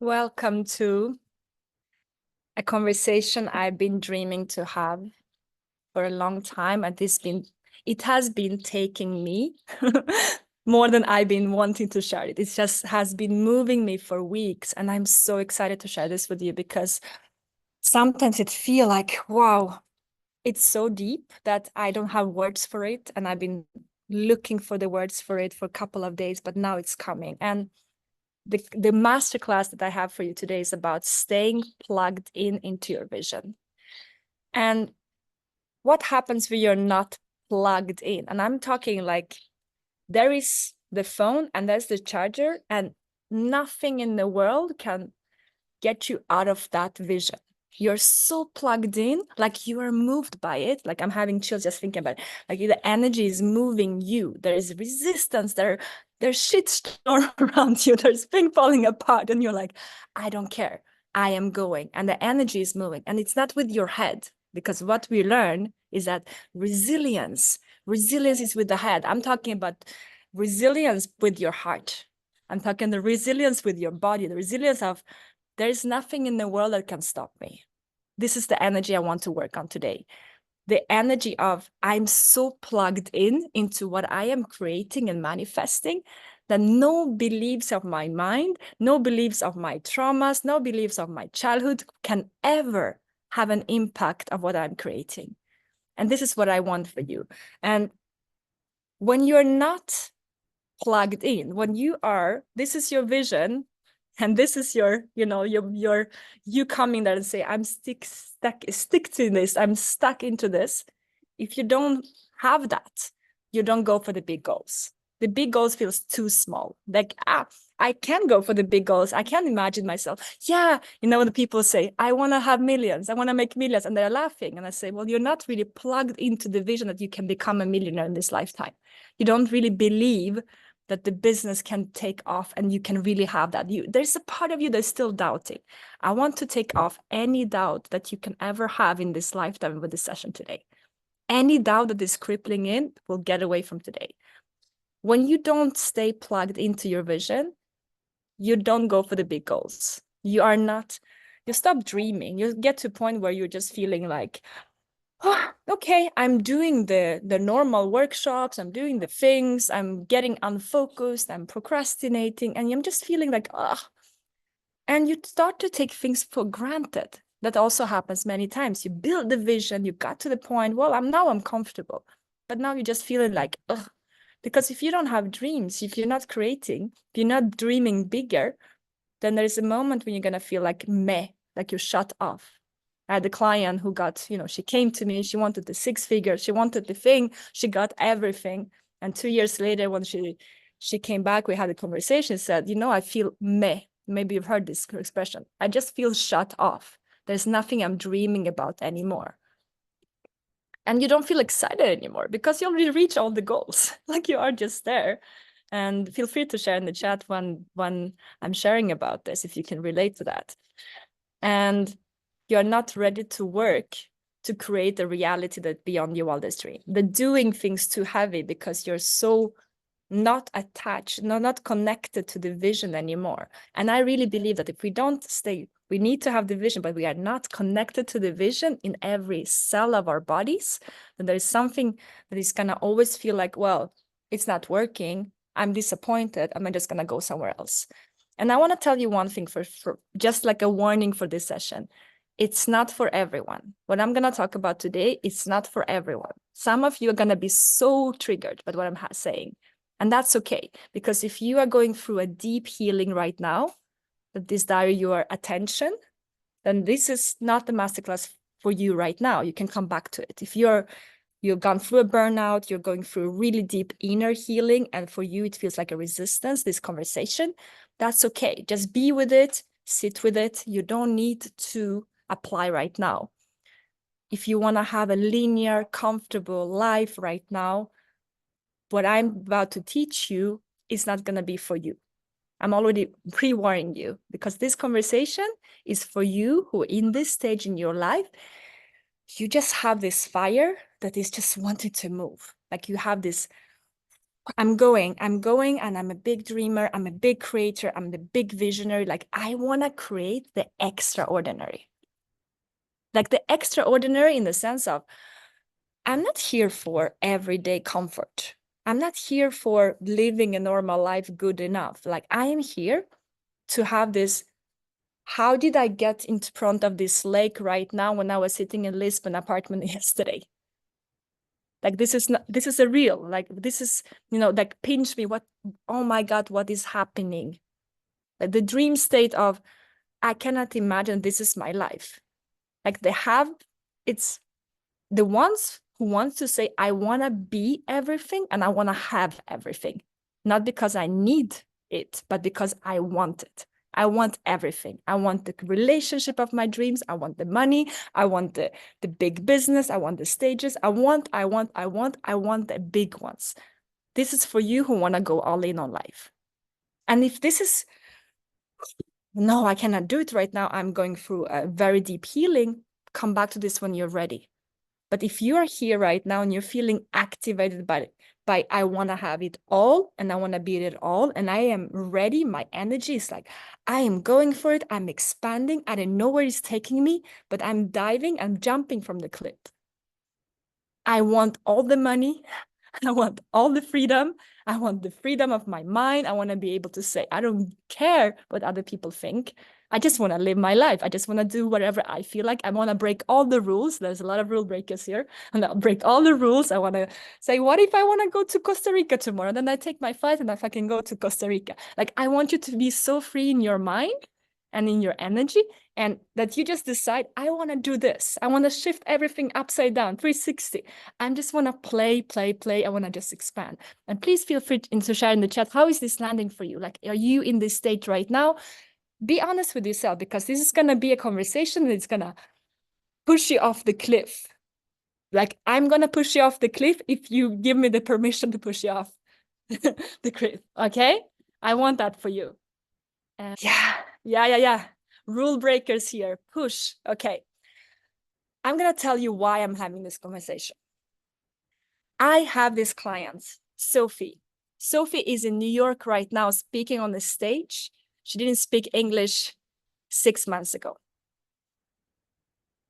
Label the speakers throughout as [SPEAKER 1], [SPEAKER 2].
[SPEAKER 1] Welcome to a conversation I've been dreaming to have for a long time, and it has been taking me more than I've been wanting to share it. It just has been moving me for weeks, and I'm so excited to share this with you because sometimes it feels like, wow, it's so deep that I don't have words for it, and I've been looking for the words for it for a couple of days, but now it's coming. And the masterclass that I have for you today is about staying plugged into your vision. And what happens when you're not plugged in? And I'm talking like there is the phone and there's the charger, and nothing in the world can get you out of that vision. You're so plugged in, like you are moved by it. Like I'm having chills just thinking about it. Like the energy is moving you. There is resistance. There's shit storm around you. There's things falling apart, and you're like, I don't care. I am going, and the energy is moving. And it's not with your head, because what we learn is that resilience is with the head. I'm talking about resilience with your heart. I'm talking the resilience with your body, the resilience of there is nothing in the world that can stop me. This is the energy I want to work on today. The energy of I'm so plugged into what I am creating and manifesting that no beliefs of my mind, no beliefs of my traumas, no beliefs of my childhood can ever have an impact of what I'm creating. And this is what I want for you. And when you're not plugged in, when this is your vision, and this is your you coming there and say, I'm stick to this, I'm stuck into this. If you don't have that, you don't go for the big goals. The big goals feels too small. Like, I can go for the big goals. I can imagine myself. Yeah, when the people say, I want to have millions, I want to make millions, and they're laughing. And I say, well, you're not really plugged into the vision that you can become a millionaire in this lifetime. You don't really believe that the business can take off and you can really have that. There's a part of you that's still doubting. I want to take off any doubt that you can ever have in this lifetime with this session today. Any doubt that is crippling in will get away from today. When you don't stay plugged into your vision, you don't go for the big goals. You stop dreaming. You get to a point where you're just feeling like, oh, okay, I'm doing the normal workshops, I'm doing the things, I'm getting unfocused, I'm procrastinating, and I'm just feeling like, and you start to take things for granted. That also happens many times. You build the vision, you got to the point, well, I'm comfortable, but now you're just feeling like, ugh. Because if you don't have dreams, if you're not creating, if you're not dreaming bigger, then there's a moment when you're gonna feel like meh, like you're shut off. I had a client who got, she came to me, she wanted the 6 figures, she wanted the thing, she got everything. And 2 years later, when she came back, we had a conversation, said, I feel meh. Maybe you've heard this expression. I just feel shut off. There's nothing I'm dreaming about anymore. And you don't feel excited anymore because you already reached all the goals. Like you are just there. And feel free to share in the chat when I'm sharing about this, if you can relate to that. And you're not ready to work to create a reality that beyond your wildest dream. The doing things too heavy because you're so not attached, not connected to the vision anymore. And I really believe that if we don't stay, we need to have the vision, but we are not connected to the vision in every cell of our bodies, then there is something that is gonna always feel like, well, it's not working, I'm disappointed, I'm just gonna go somewhere else. And I want to tell you one thing for just like a warning for this session. It's not for everyone. What I'm going to talk about today, it's not for everyone. Some of you are going to be so triggered by what I'm saying. And that's okay, because if you are going through a deep healing right now, that desire your attention, then this is not the masterclass for you right now. You can come back to it. If you've gone through a burnout, you're going through really deep inner healing, and for you, it feels like a resistance, this conversation, that's okay. Just be with it, sit with it. You don't need to apply right now. If you want to have a linear, comfortable life right now, what I'm about to teach you is not going to be for you. I'm already pre-warning you, because this conversation is for you who in this stage in your life, you just have this fire that is just wanting to move. Like you have this, I'm going, and I'm a big dreamer. I'm a big creator. I'm the big visionary. Like, I want to create the extraordinary. Like the extraordinary in the sense of, I'm not here for everyday comfort. I'm not here for living a normal life good enough. Like, I am here to have this. How did I get in front of this lake right now when I was sitting in Lisbon apartment yesterday? Like, this is a real, like, this is, like, pinch me, what, oh my God, what is happening? Like the dream state of, I cannot imagine this is my life. Like it's the ones who wants to say, I want to be everything and I want to have everything. Not because I need it, but because I want it. I want everything. I want the relationship of my dreams. I want the money. I want the big business. I want the stages. I want the big ones. This is for you who want to go all in on life. And if this is, no, I cannot do it right now, I'm going through a very deep healing, come back to this when you're ready. But if you are here right now and you're feeling activated by I want to have it all and I want to be it all and I am ready, my energy is like, I am going for it, I'm expanding, I don't know where it's taking me, but I'm diving, I'm jumping from the cliff. I want all the money, I want all the freedom, I want the freedom of my mind, I want to be able to say, I don't care what other people think, I just want to live my life. I just want to do whatever I feel like. I want to break all the rules. There's a lot of rule breakers here. And I'll break all the rules. I want to say, what if I want to go to Costa Rica tomorrow? Then I take my flight and I fucking go to Costa Rica. Like, I want you to be so free in your mind and in your energy, and that you just decide, I want to do this. I want to shift everything upside down, 360. I just want to play. I want to just expand. And please feel free to share in the chat, how is this landing for you? Like, are you in this state right now? Be honest with yourself, because this is going to be a conversation and it's going to push you off the cliff. Like, I'm going to push you off the cliff if you give me the permission to push you off the cliff. Okay? I want that for you. And yeah. Rule breakers here. Push. Okay. I'm going to tell you why I'm having this conversation. I have this client, Sophie. Sophie is in New York right now speaking on the stage. She didn't speak English 6 months ago.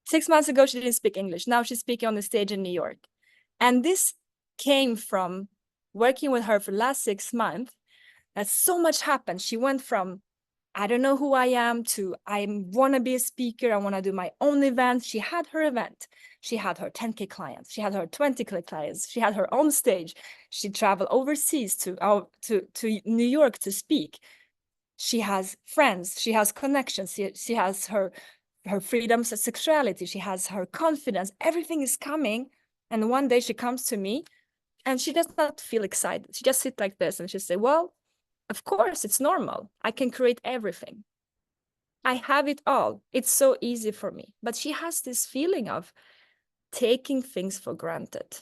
[SPEAKER 1] 6 months ago, she didn't speak English. Now she's speaking on the stage in New York. And this came from working with her for the last 6 months. That so much happened. She went from, I don't know who I am, to I want to be a speaker. I want to do my own event. She had her event. She had her 10K clients. She had her 20K clients. She had her own stage. She traveled overseas to New York to speak. She has friends. She has connections. She has her freedoms of sexuality. She has her confidence. Everything is coming. And one day she comes to me and she does not feel excited. She just sits like this and she say, well, of course, it's normal. I can create everything. I have it all. It's so easy for me. But she has this feeling of taking things for granted.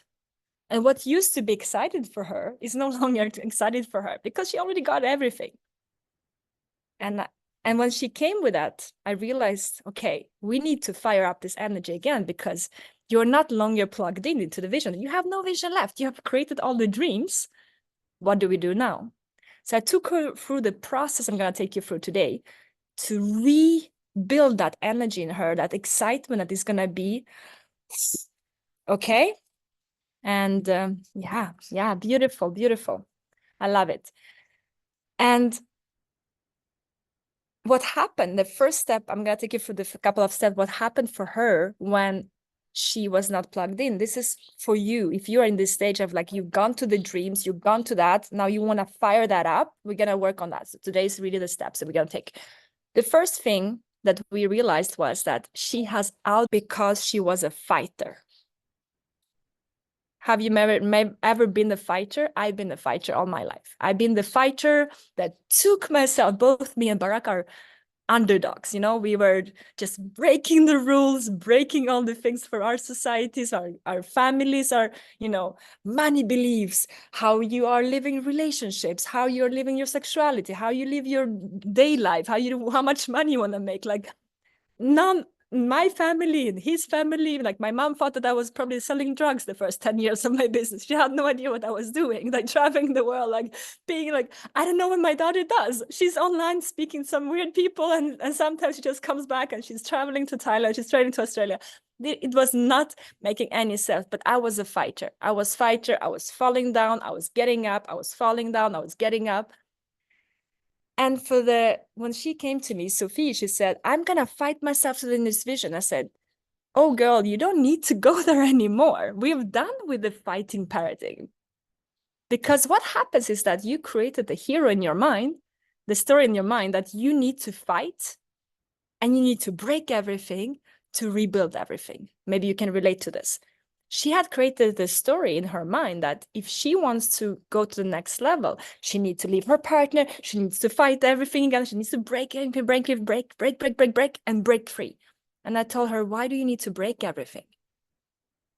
[SPEAKER 1] And what used to be excited for her is no longer excited for her because she already got everything. And when she came with that, I realized, okay, we need to fire up this energy again, because you're not longer plugged into the vision. You have no vision left. You have created all the dreams. What do we do now? So I took her through the process I'm going to take you through today to rebuild that energy in her, that excitement that is going to be, okay? And yeah, beautiful, beautiful. I love it. And what happened, the first step, I'm going to take you through the couple of steps, what happened for her when she was not plugged in. This is for you. If you are in this stage of like, you've gone to the dreams, you've gone to that, now you want to fire that up, we're going to work on that. So today is really the steps that we're going to take. The first thing that we realized was that she has out because she was a fighter. Have you ever been a fighter? I've been a fighter all my life. I've been the fighter that took myself, both me and Barak are underdogs, we were just breaking the rules, breaking all the things for our societies, our families, our, money beliefs, how you are living relationships, how you're living your sexuality, how you live your day life, how much money you want to make, like my family and his family, like my mom thought that I was probably selling drugs the first 10 years of my business. She had no idea what I was doing, like traveling the world, like being like, I don't know what my daughter does. She's online speaking to some weird people, and sometimes she just comes back and she's traveling to Thailand, she's traveling to Australia. It was not making any sense, but I was a fighter. I was falling down, I was getting up, I was falling down, I was getting up. And when she came to me, Sophie, she said, I'm going to fight myself to this vision. I said, oh, girl, you don't need to go there anymore. We're done with the fighting paradigm. Because what happens is that you created the hero in your mind, the story in your mind that you need to fight and you need to break everything to rebuild everything. Maybe you can relate to this. She had created this story in her mind that if she wants to go to the next level, she needs to leave her partner, she needs to fight everything again, she needs to break, and break free. And I told her, why do you need to break everything?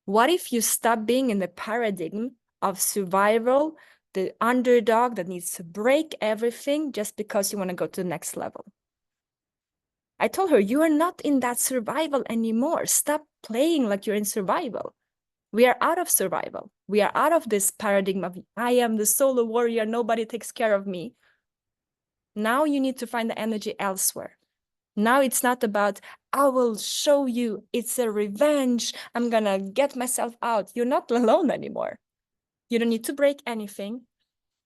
[SPEAKER 1] What if you stop being in the paradigm of survival, the underdog that needs to break everything just because you want to go to the next level? I told her, you are not in that survival anymore. Stop playing like you're in survival. We are out of survival. We are out of this paradigm of I am the solo warrior, nobody takes care of me. Now you need to find the energy elsewhere. Now it's not about, I will show you, it's a revenge, I'm gonna get myself out. You're not alone anymore. You don't need to break anything.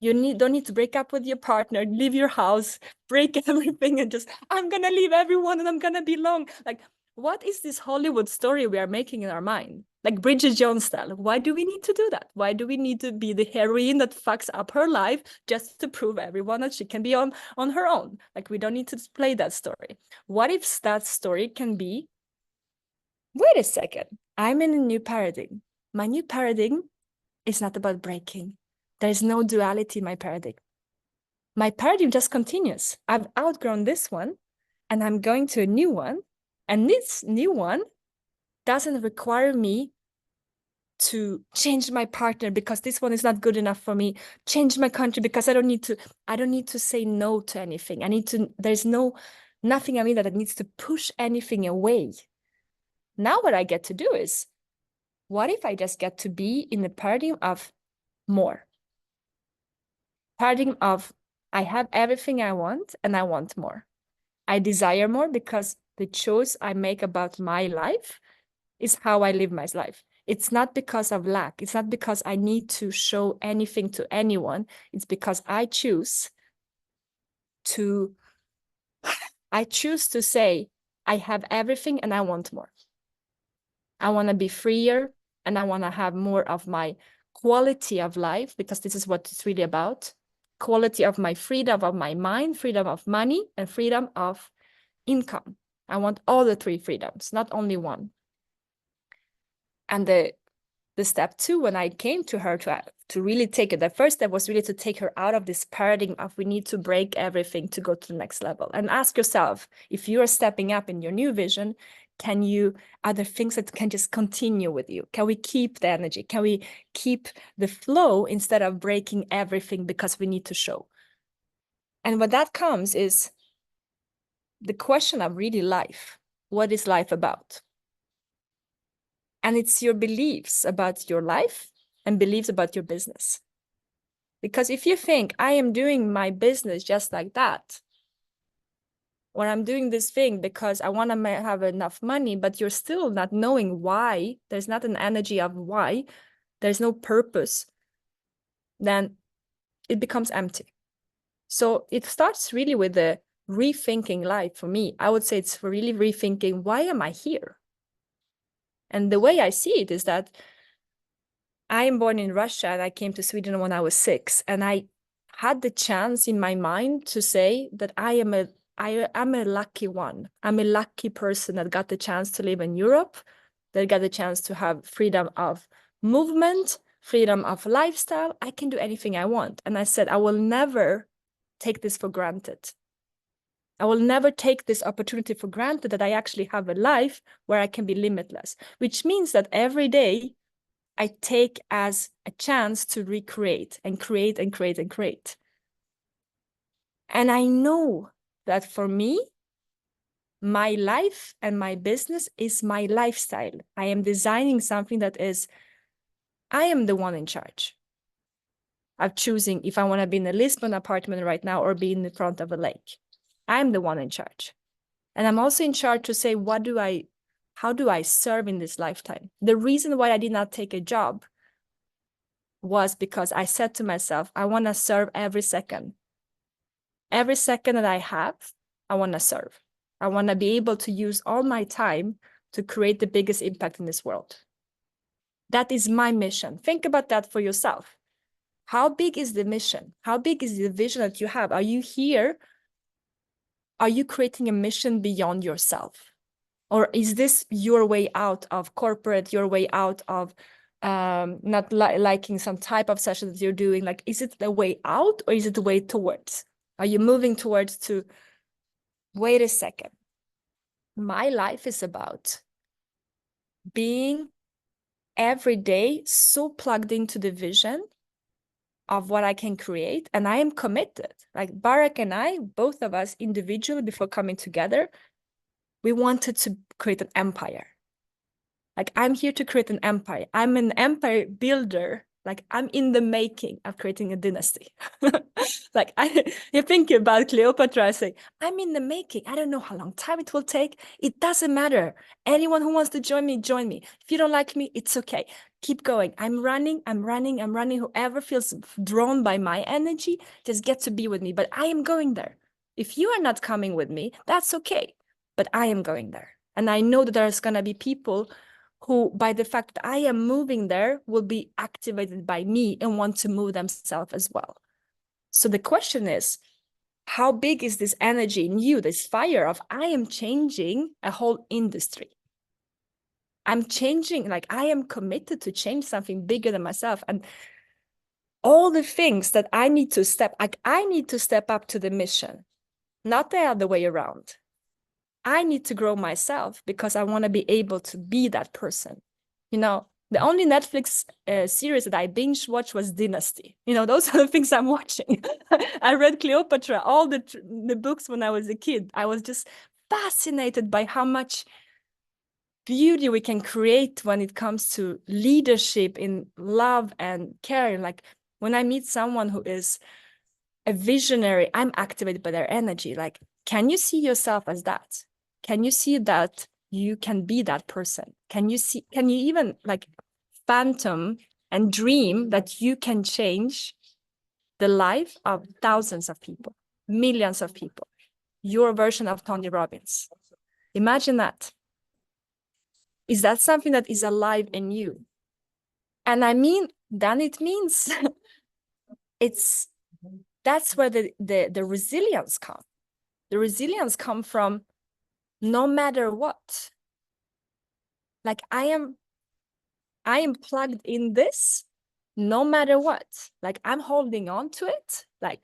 [SPEAKER 1] You don't need to break up with your partner, leave your house, break everything and just, I'm gonna leave everyone and I'm gonna be alone. Like, what is this Hollywood story we are making in our mind? Like Bridget Jones style. Why do we need to do that? Why do we need to be the heroine that fucks up her life just to prove everyone that she can be on her own? Like, we don't need to play that story. What if that story can be, wait a second, I'm in a new paradigm. My new paradigm is not about breaking. There is no duality in my paradigm. My paradigm just continues. I've outgrown this one and I'm going to a new one. And this new one doesn't require me to change my partner because this one is not good enough for me, change my country because I don't need to say no to anything. There's nothing I mean that needs to push anything away. Now what I get to do is, what if I just get to be in the paradigm of more? Paradigm of, I have everything I want and I want more. I desire more because the choice I make about my life is how I live my life. It's not because of lack. It's not because I need to show anything to anyone. It's because I choose to say, I have everything and I want more. I want to be freer and I want to have more of my quality of life, because this is what it's really about. Quality of my freedom of my mind, freedom of money, and freedom of income. I want all the three freedoms, not only one. And the step two, when I came to her to really take it, the first step was really to take her out of this paradigm of we need to break everything to go to the next level. And ask yourself, if you are stepping up in your new vision, are there things that can just continue with you? Can we keep the energy? Can we keep the flow instead of breaking everything because we need to show? And what that comes is the question of really life. What is life about? And it's your beliefs about your life and beliefs about your business. Because if you think I am doing my business just like that, or I'm doing this thing because I want to have enough money, but you're still not knowing why, there's not an energy of why, there's no purpose, then it becomes empty. So it starts really with the rethinking life for me. I would say it's really rethinking, why am I here? And the way I see it is that I am born in Russia and I came to Sweden when I was 6. And I had the chance in my mind to say that I'm a lucky one. I'm a lucky person that got the chance to live in Europe, that got the chance to have freedom of movement, freedom of lifestyle. I can do anything I want. And I said, I will never take this for granted. I will never take this opportunity for granted that I actually have a life where I can be limitless, which means that every day I take as a chance to recreate and create and create and create. And I know that for me, my life and my business is my lifestyle. I am designing something that is, I am the one in charge of choosing if I want to be in a Lisbon apartment right now or be in the front of a lake. I'm the one in charge. And I'm also in charge to say, how do I serve in this lifetime? The reason why I did not take a job was because I said to myself, I want to serve every second. Every second that I have, I want to serve. I want to be able to use all my time to create the biggest impact in this world. That is my mission. Think about that for yourself. How big is the mission? How big is the vision that you have? Are you here? Are you creating a mission beyond yourself? Or is this your way out of corporate, your way out of not liking some type of session that you're doing? Like, is it the way out or is it the way towards? Are you moving towards to, wait a second, my life is about being every day so plugged into the vision of what I can create, and I am committed. Like Barak and I, both of us individually before coming together, we wanted to create an empire. Like, I'm here to create an empire. I'm an empire builder. Like, I'm in the making of creating a dynasty. Like, you think about Cleopatra, I say, I'm in the making. I don't know how long time it will take. It doesn't matter. Anyone who wants to join me, join me. If you don't like me, it's okay. Keep going. I'm running. Whoever feels drawn by my energy, just get to be with me. But I am going there. If you are not coming with me, that's okay. But I am going there. And I know that there's going to be people who, by the fact that I am moving there, will be activated by me and want to move themselves as well. So the question is, how big is this energy in you, this fire of, I am changing a whole industry. I'm changing, like I am committed to change something bigger than myself. And all the things that I need to I need to step up to the mission, not the other way around. I need to grow myself because I want to be able to be that person. You know, the only Netflix series that I binge watched was Dynasty. You know, those are the things I'm watching. I read Cleopatra, all the books when I was a kid. I was just fascinated by how much beauty we can create when it comes to leadership in love and care. Like when I meet someone who is a visionary, I'm activated by their energy. Like, can you see yourself as that? Can you see that you can be that person? Can you even like phantom and dream that you can change the life of thousands of people, millions of people, your version of Tony Robbins? Imagine that. Is that something that is alive in you? And I mean, then it means that's where the resilience comes. The resilience comes from no matter what. Like I am plugged in this no matter what. Like I'm holding on to it. Like,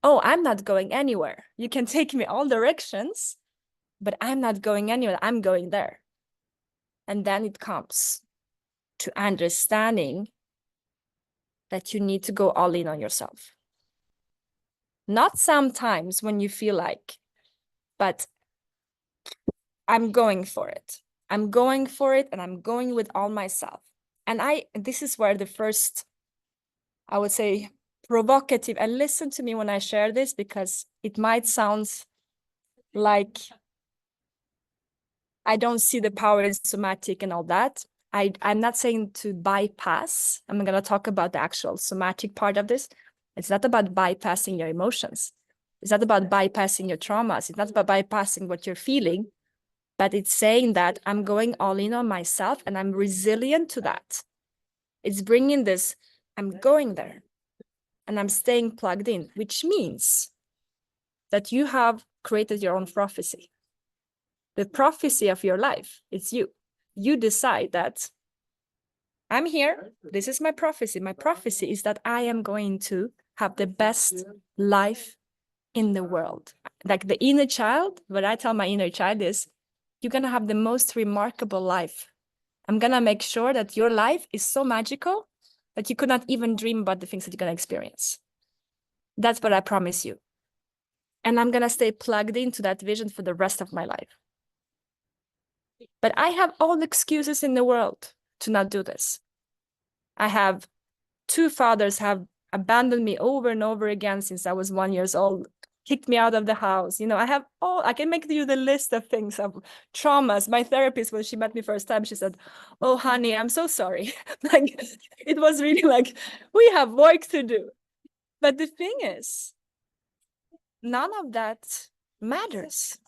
[SPEAKER 1] oh, I'm not going anywhere. You can take me all directions, but I'm not going anywhere. I'm going there. And then it comes to understanding that you need to go all in on yourself. Not sometimes when you feel like, but I'm going for it. I'm going for it and I'm going with all myself. And this is where the first, I would say, provocative, and listen to me when I share this because it might sound like I don't see the power in somatic and all that. I'm not saying to bypass. I'm going to talk about the actual somatic part of this. It's not about bypassing your emotions. It's not about bypassing your traumas. It's not about bypassing what you're feeling, but it's saying that I'm going all in on myself and I'm resilient to that. It's bringing this, I'm going there and I'm staying plugged in, which means that you have created your own prophecy. The prophecy of your life, it's you. You decide that I'm here. This is my prophecy. My prophecy is that I am going to have the best life in the world. Like the inner child, what I tell my inner child is, you're going to have the most remarkable life. I'm going to make sure that your life is so magical that you could not even dream about the things that you're going to experience. That's what I promise you. And I'm going to stay plugged into that vision for the rest of my life. But I have all the excuses in the world to not do this. I have 2 fathers have abandoned me over and over again since I was 1 year old, kicked me out of the house. I can make you the list of things, of traumas. My therapist, when she met me first time, she said, "Oh, honey, I'm so sorry." Like, it was really like, we have work to do. But the thing is, none of that matters.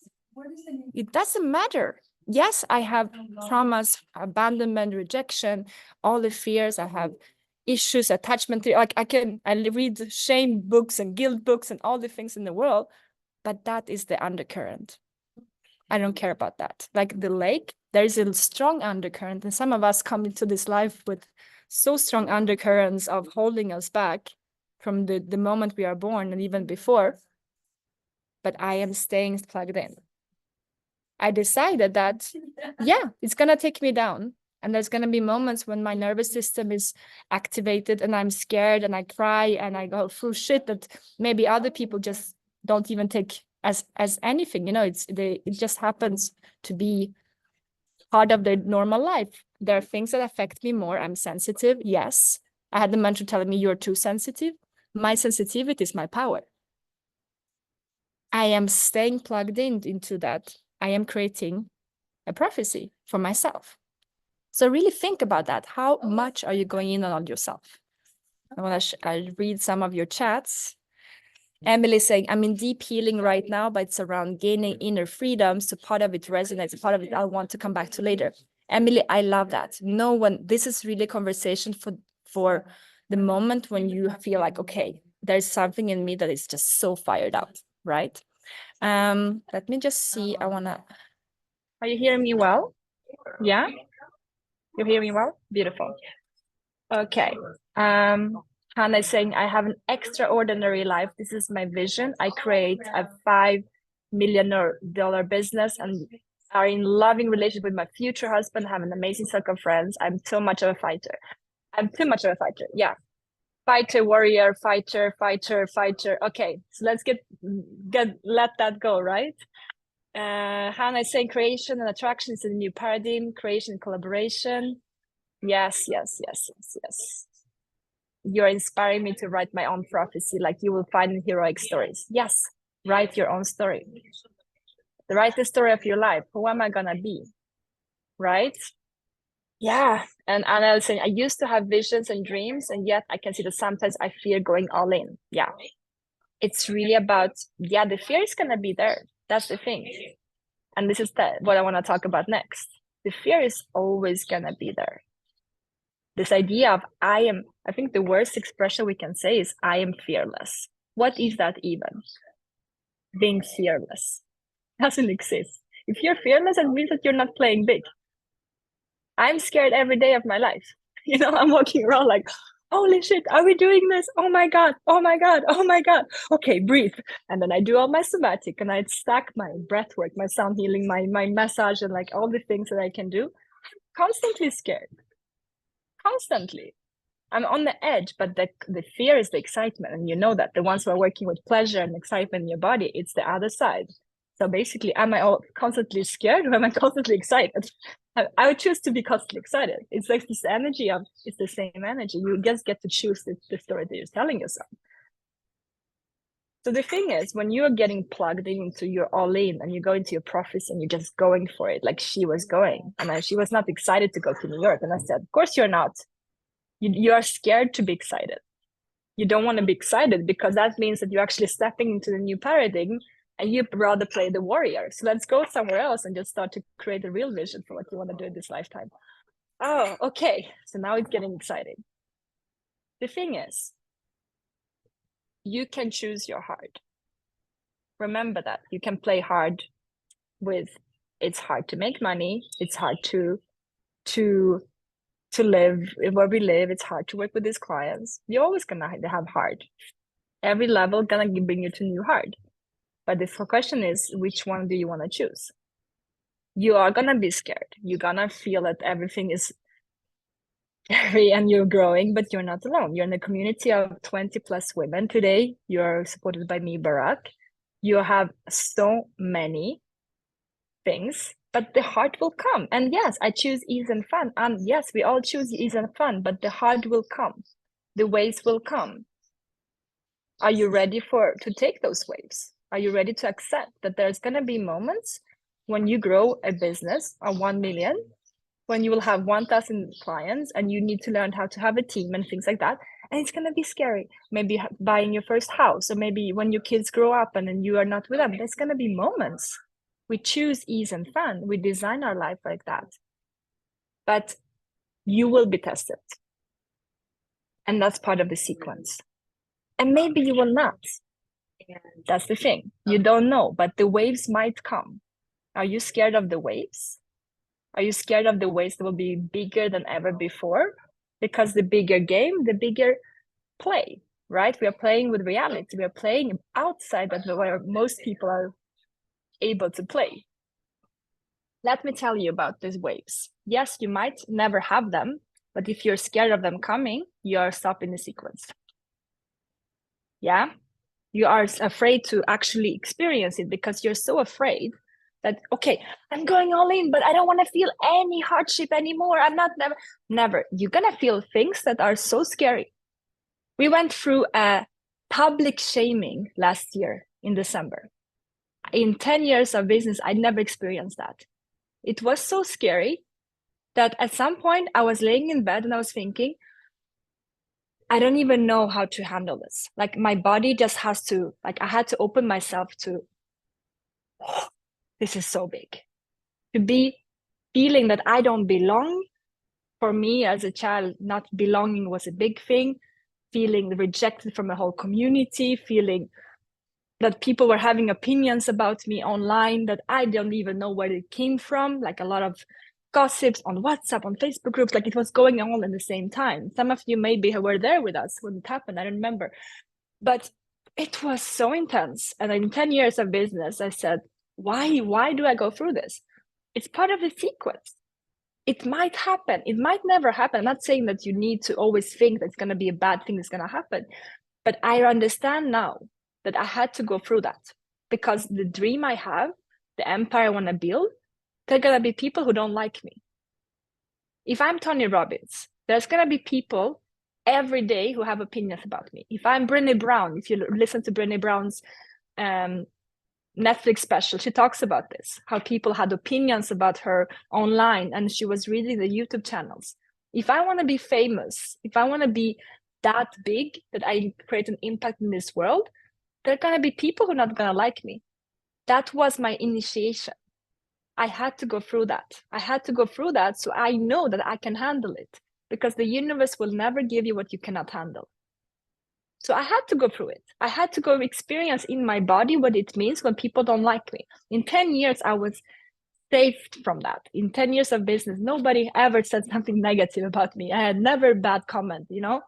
[SPEAKER 1] It doesn't matter. Yes, I have traumas, abandonment, rejection, all the fears. I have issues, attachment. Like I read shame books and guilt books and all the things in the world, but that is the undercurrent. I don't care about that. Like the lake, there is a strong undercurrent, and some of us come into this life with so strong undercurrents of holding us back from the moment we are born and even before. But I am staying plugged in. I decided that, yeah, it's going to take me down. And there's going to be moments when my nervous system is activated and I'm scared and I cry and I go through shit that maybe other people just don't even take as anything. It just happens to be part of their normal life. There are things that affect me more. I'm sensitive. Yes. I had the mentor telling me you're too sensitive. My sensitivity is my power. I am staying plugged into that. I am creating a prophecy for myself. So really think about that. How much are you going in on yourself? I'll read some of your chats. Emily saying, I'm in deep healing right now, but it's around gaining inner freedom. So part of it resonates, part of it I'll want to come back to later. Emily, I love that. This is really a conversation for the moment when you feel like, okay, there's something in me that is just so fired up, right? Let me just see. Are you hearing me well? Yeah? You hear me well? Beautiful. Okay. Hannah is saying, I have an extraordinary life. This is my vision. I create a $5 million business and are in loving relationship with my future husband, have an amazing circle of friends. I'm so much of a fighter. I'm too much of a fighter. Yeah. Fighter, warrior, fighter. Okay. So let's let that go, right? Hannah is saying creation and attraction is a new paradigm, creation and collaboration. Yes. You're inspiring me to write my own prophecy, like you will find in heroic stories. Yes, write your own story. Write the story of your life. Who am I gonna be? Right? Yeah. And Anna was saying, I used to have visions and dreams, and yet I can see that sometimes I fear going all in. Yeah. It's really about, the fear is gonna be there. That's the thing. And this is what I want to talk about next. The fear is always gonna be there. This idea of I think the worst expression we can say is I am fearless. What is that even? Being fearless doesn't exist. If you're fearless, it means that you're not playing big. I'm scared every day of my life. I'm walking around like, holy shit, are we doing this? Oh my God. Okay, breathe. And then I do all my somatic and I stack my breath work, my sound healing, my massage, and like all the things that I can do. Constantly scared. Constantly. I'm on the edge, but the fear is the excitement. And you know that the ones who are working with pleasure and excitement in your body, it's the other side. So basically, am I constantly scared or am I constantly excited? I would choose to be constantly excited. It's like this energy it's the same energy. You just get to choose the story that you're telling yourself. So the thing is, when you're getting plugged into your all in and you go into your prophecy and you're just going for it, like she was going, and she was not excited to go to New York. And I said, of course you're not. You are scared to be excited. You don't want to be excited because that means that you're actually stepping into the new paradigm and you'd rather play the warrior. So let's go somewhere else and just start to create a real vision for what you want to do in this lifetime. Oh, okay. So now it's getting exciting. The thing is, you can choose your hard. Remember that. You can play hard with, it's hard to make money. It's hard to live where we live. It's hard to work with these clients. You're always gonna have hard. Every level gonna bring you to new hard. But the question is, which one do you want to choose? You are gonna be scared. You're gonna feel that everything is scary and you're growing, but you're not alone. You're in a community of 20 plus women today. You're supported by me, Barack. You have so many things but the heart will come. And yes, I choose ease and fun. And yes, we all choose ease and fun, but the heart will come. The waves will come. Are you ready to take those waves? Are you ready to accept that there's going to be moments when you grow a business of 1 million, when you will have 1,000 clients and you need to learn how to have a team and things like that? And it's going to be scary. Maybe buying your first house, or maybe when your kids grow up and then you are not with them. There's going to be moments. We choose ease and fun. We design our life like that. But you will be tested. And that's part of the sequence. And maybe you will not. That's the thing. You don't know, but the waves might come. Are you scared of the waves? Are you scared of the waves that will be bigger than ever before? Because the bigger game, the bigger play, right? We are playing with reality. We are playing outside of where most people are able to play. Let me tell you about these waves. Yes, you might never have them, but if you're scared of them coming, you are stopping the sequence. Yeah? You are afraid to actually experience it because you're so afraid that, okay, I'm going all in, but I don't want to feel any hardship anymore. I'm not, never. You're going to feel things that are so scary. We went through a public shaming last year in December. In 10 years of business, I never experienced that. It was so scary that at some point I was laying in bed and I was thinking, I don't even know how to handle this. Like my body just has to, like I had to open myself to, oh, this is so big. To be feeling that I don't belong. For me as a child, not belonging was a big thing. Feeling rejected from a whole community, feeling that people were having opinions about me online that I don't even know where it came from. Like a lot of gossips on WhatsApp, on Facebook groups, like it was going on at the same time. Some of you maybe were there with us when it happened, I don't remember. But it was so intense. And in 10 years of business, I said, why do I go through this? It's part of the sequence. It might happen. It might never happen. I'm not saying that you need to always think that it's going to be a bad thing that's going to happen. But I understand now that I had to go through that because the dream I have, the empire I want to build, there are going to be people who don't like me. If I'm Tony Robbins, there's going to be people every day who have opinions about me. If I'm Brené Brown, if you listen to Brené Brown's Netflix special, she talks about this, how people had opinions about her online and she was reading the YouTube channels. If I want to be famous, if I want to be that big that I create an impact in this world, there are going to be people who are not going to like me. That was my initiation. I had to go through that. I had to go through that so I know that I can handle it, because the universe will never give you what you cannot handle. So I had to go through it. I had to go experience in my body what it means when people don't like me. In 10 years, I was saved from that. In 10 years of business, nobody ever said something negative about me. I had never a bad comment, you know?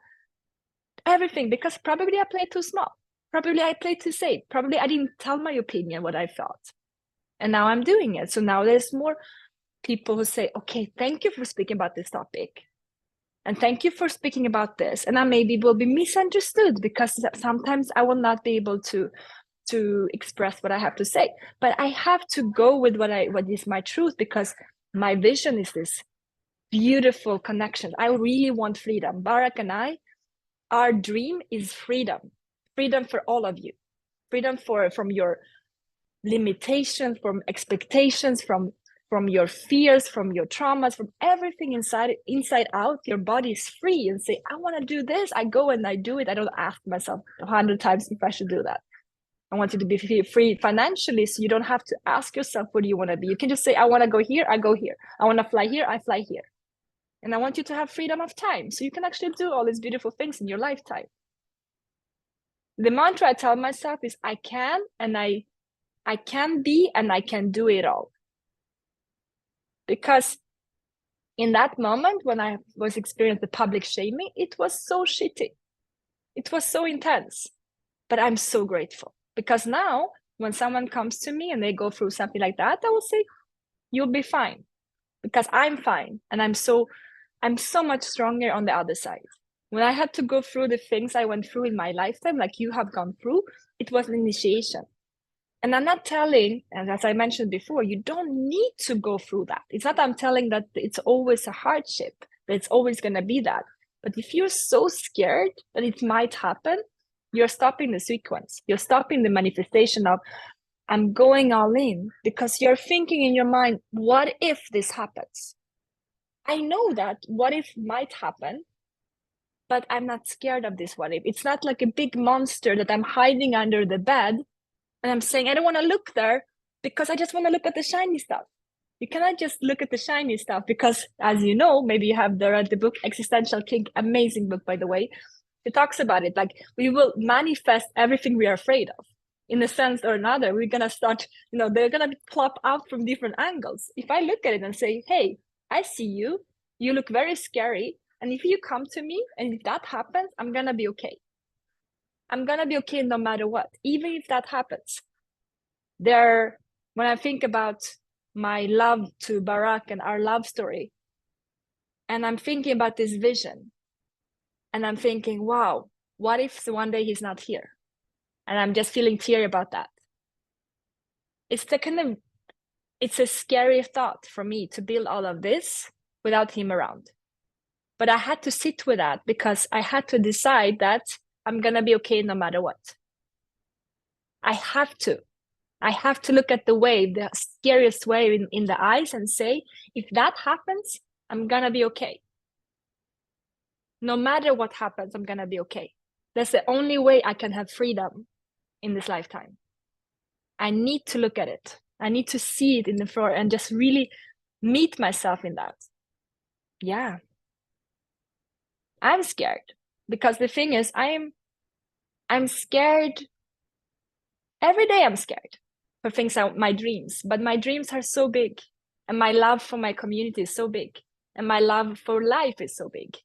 [SPEAKER 1] Everything, because probably I played too small. Probably I played too safe. Probably I didn't tell my opinion, what I felt. And now I'm doing it. So now there's more people who say, okay, thank you for speaking about this topic. And thank you for speaking about this. And I maybe will be misunderstood because sometimes I will not be able to express what I have to say. But I have to go with what is my truth, because my vision is this beautiful connection. I really want freedom. Barak and I, our dream is freedom. Freedom for all of you. Freedom from your limitations, from expectations, from your fears, from your traumas, from everything inside out. Your body is free and say, I want to do this. I go and I do it. I don't ask myself 100 times if I should do that. I want you to be free financially, so you don't have to ask yourself, what do you want to be? You can just say, I want to go here, I go here. I want to fly here, I fly here. And I want you to have freedom of time, so you can actually do all these beautiful things in your lifetime. The mantra I tell myself is, I can, and I can be, and I can do it all. Because in that moment when I was experiencing the public shaming, it was so shitty. It was so intense. But I'm so grateful, because now when someone comes to me and they go through something like that, I will say, you'll be fine, because I'm fine. And I'm so much stronger on the other side. When I had to go through the things I went through in my lifetime, like you have gone through, it was an initiation.
[SPEAKER 2] And I'm not telling, and as I mentioned before, you don't need to go through that. It's not I'm telling that it's always a hardship, that it's always going to be that. But if you're so scared that it might happen, you're stopping the sequence. You're stopping the manifestation of, I'm going all in, because you're thinking in your mind, what if this happens? I know that what if might happen, but I'm not scared of this what if. It's not like a big monster that I'm hiding under the bed and I'm saying, I don't want to look there because I just want to look at the shiny stuff. You cannot just look at the shiny stuff because, as you know, maybe you have read the book Existential Kink, amazing book, by the way. It talks about it. Like, we will manifest everything we are afraid of in a sense or another. We're going to start, they're going to plop out from different angles. If I look at it and say, hey, I see you, you look very scary. And if you come to me and if that happens, I'm going to be okay. I'm going to be okay no matter what, even if that happens. When I think about my love to Barack and our love story, and I'm thinking about this vision, and I'm thinking, wow, what if one day he's not here? And I'm just feeling teary about that. It's a scary thought for me to build all of this without him around. But I had to sit with that because I had to decide that I'm going to be okay no matter what. I have to look at the wave, the scariest wave in the eyes and say, if that happens, I'm going to be okay. No matter what happens, I'm going to be okay. That's the only way I can have freedom in this lifetime. I need to look at it. I need to see it in the floor and just really meet myself in that. Yeah. I'm scared because the thing is, I'm scared. Every day I'm scared for things out my dreams, but my dreams are so big and my love for my community is so big and my love for life is so big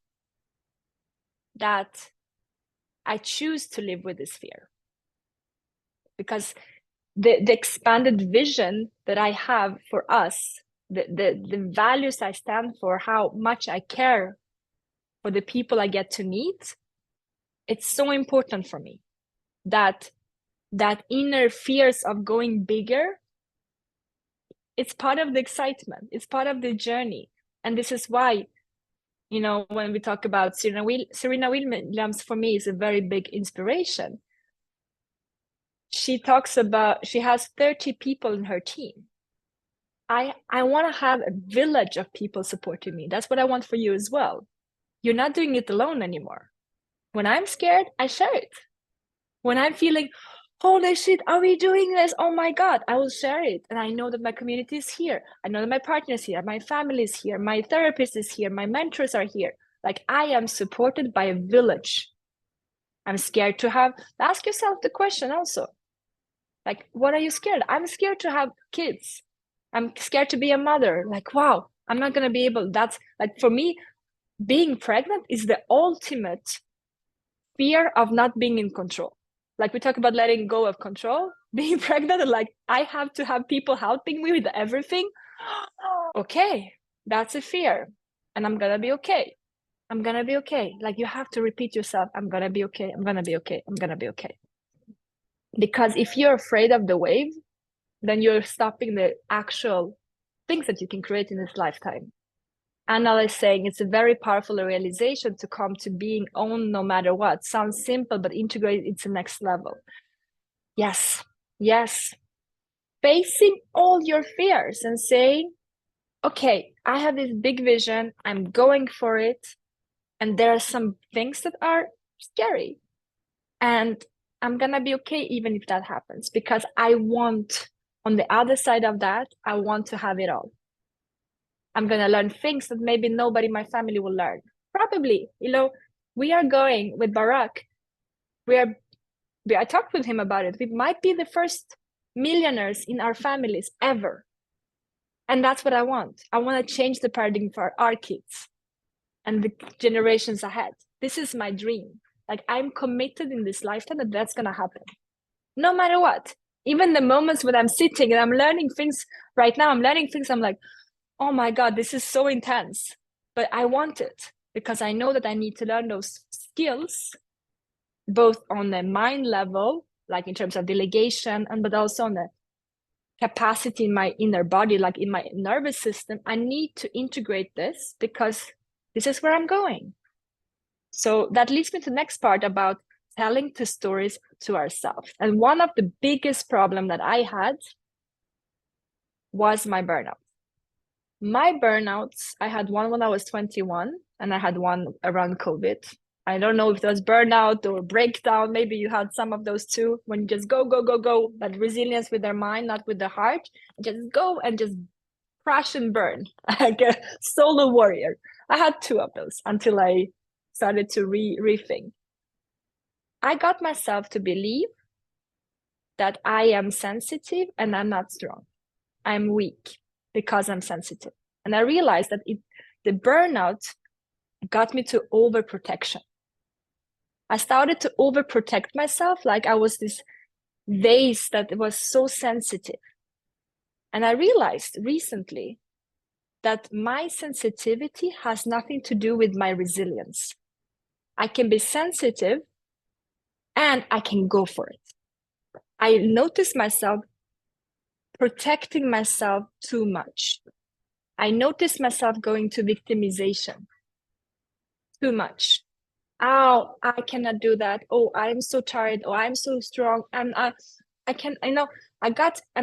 [SPEAKER 2] that I choose to live with this fear. Because the expanded vision that I have for us, the values I stand for, how much I care for the people I get to meet, it's so important for me that inner fears of going bigger, it's part of the excitement, it's part of the journey. And this is why, when we talk about Serena Williams, for me, is a very big inspiration. She talks about, she has 30 people in her team. I want to have a village of people supporting me. That's what I want for you as well. You're not doing it alone anymore. When I'm scared, I share it. When I'm feeling, holy shit, are we doing this? Oh my God, I will share it. And I know that my community is here. I know that my partner is here. My family is here. My therapist is here. My mentors are here. Like, I am supported by a village. I'm scared to ask yourself the question also. Like, what are you scared? I'm scared to have kids. I'm scared to be a mother. Like, wow, I'm not going to be able. That's like, for me, being pregnant is the ultimate fear of not being in control. Like, we talk about letting go of control, being pregnant, and like, I have to have people helping me with everything. Okay, that's a fear. And I'm going to be okay. I'm going to be okay. Like, you have to repeat yourself, I'm going to be okay. I'm going to be okay. I'm going to be okay. Because if you're afraid of the wave, then you're stopping the actual things that you can create in this lifetime. Anna is saying it's a very powerful realization to come to being owned no matter what. Sounds simple, but integrate it's the next level. Yes, yes. Facing all your fears and saying, okay, I have this big vision, I'm going for it, and there are some things that are scary. And I'm going to be okay even if that happens, because I want, on the other side of that, I want to have it all. I'm going to learn things that maybe nobody in my family will learn. Probably, we are going with Barack. I talked with him about it. We might be the first millionaires in our families ever. And that's what I want. I want to change the paradigm for our kids and the generations ahead. This is my dream. Like, I'm committed in this lifetime that that's going to happen. No matter what. Even the moments when I'm sitting and I'm learning things right now, I'm like, oh my God, this is so intense. But I want it because I know that I need to learn those skills, both on the mind level, like in terms of delegation, and but also on the capacity in my inner body, like in my nervous system. I need to integrate this because this is where I'm going. So that leads me to the next part about telling the stories to ourselves. And one of the biggest problem that I had was my burnout. My burnouts, I had one when I was 21 and I had one around COVID. I don't know if it was burnout or breakdown. Maybe you had some of those too, when you just go, go, go, go, but resilience with their mind, not with the heart. Just go and just crash and burn like a solo warrior. I had two of those until I started to rethink. I got myself to believe that I am sensitive and I'm not strong. I'm weak because I'm sensitive. And I realized that the burnout got me to overprotection. I started to overprotect myself like I was this vase that was so sensitive. And I realized recently that my sensitivity has nothing to do with my resilience. I can be sensitive and I can go for it. I noticed myself protecting myself too much. I noticed myself going to victimization too much. Oh, I cannot do that. Oh, I'm so tired. Oh, I'm so strong. And I can, and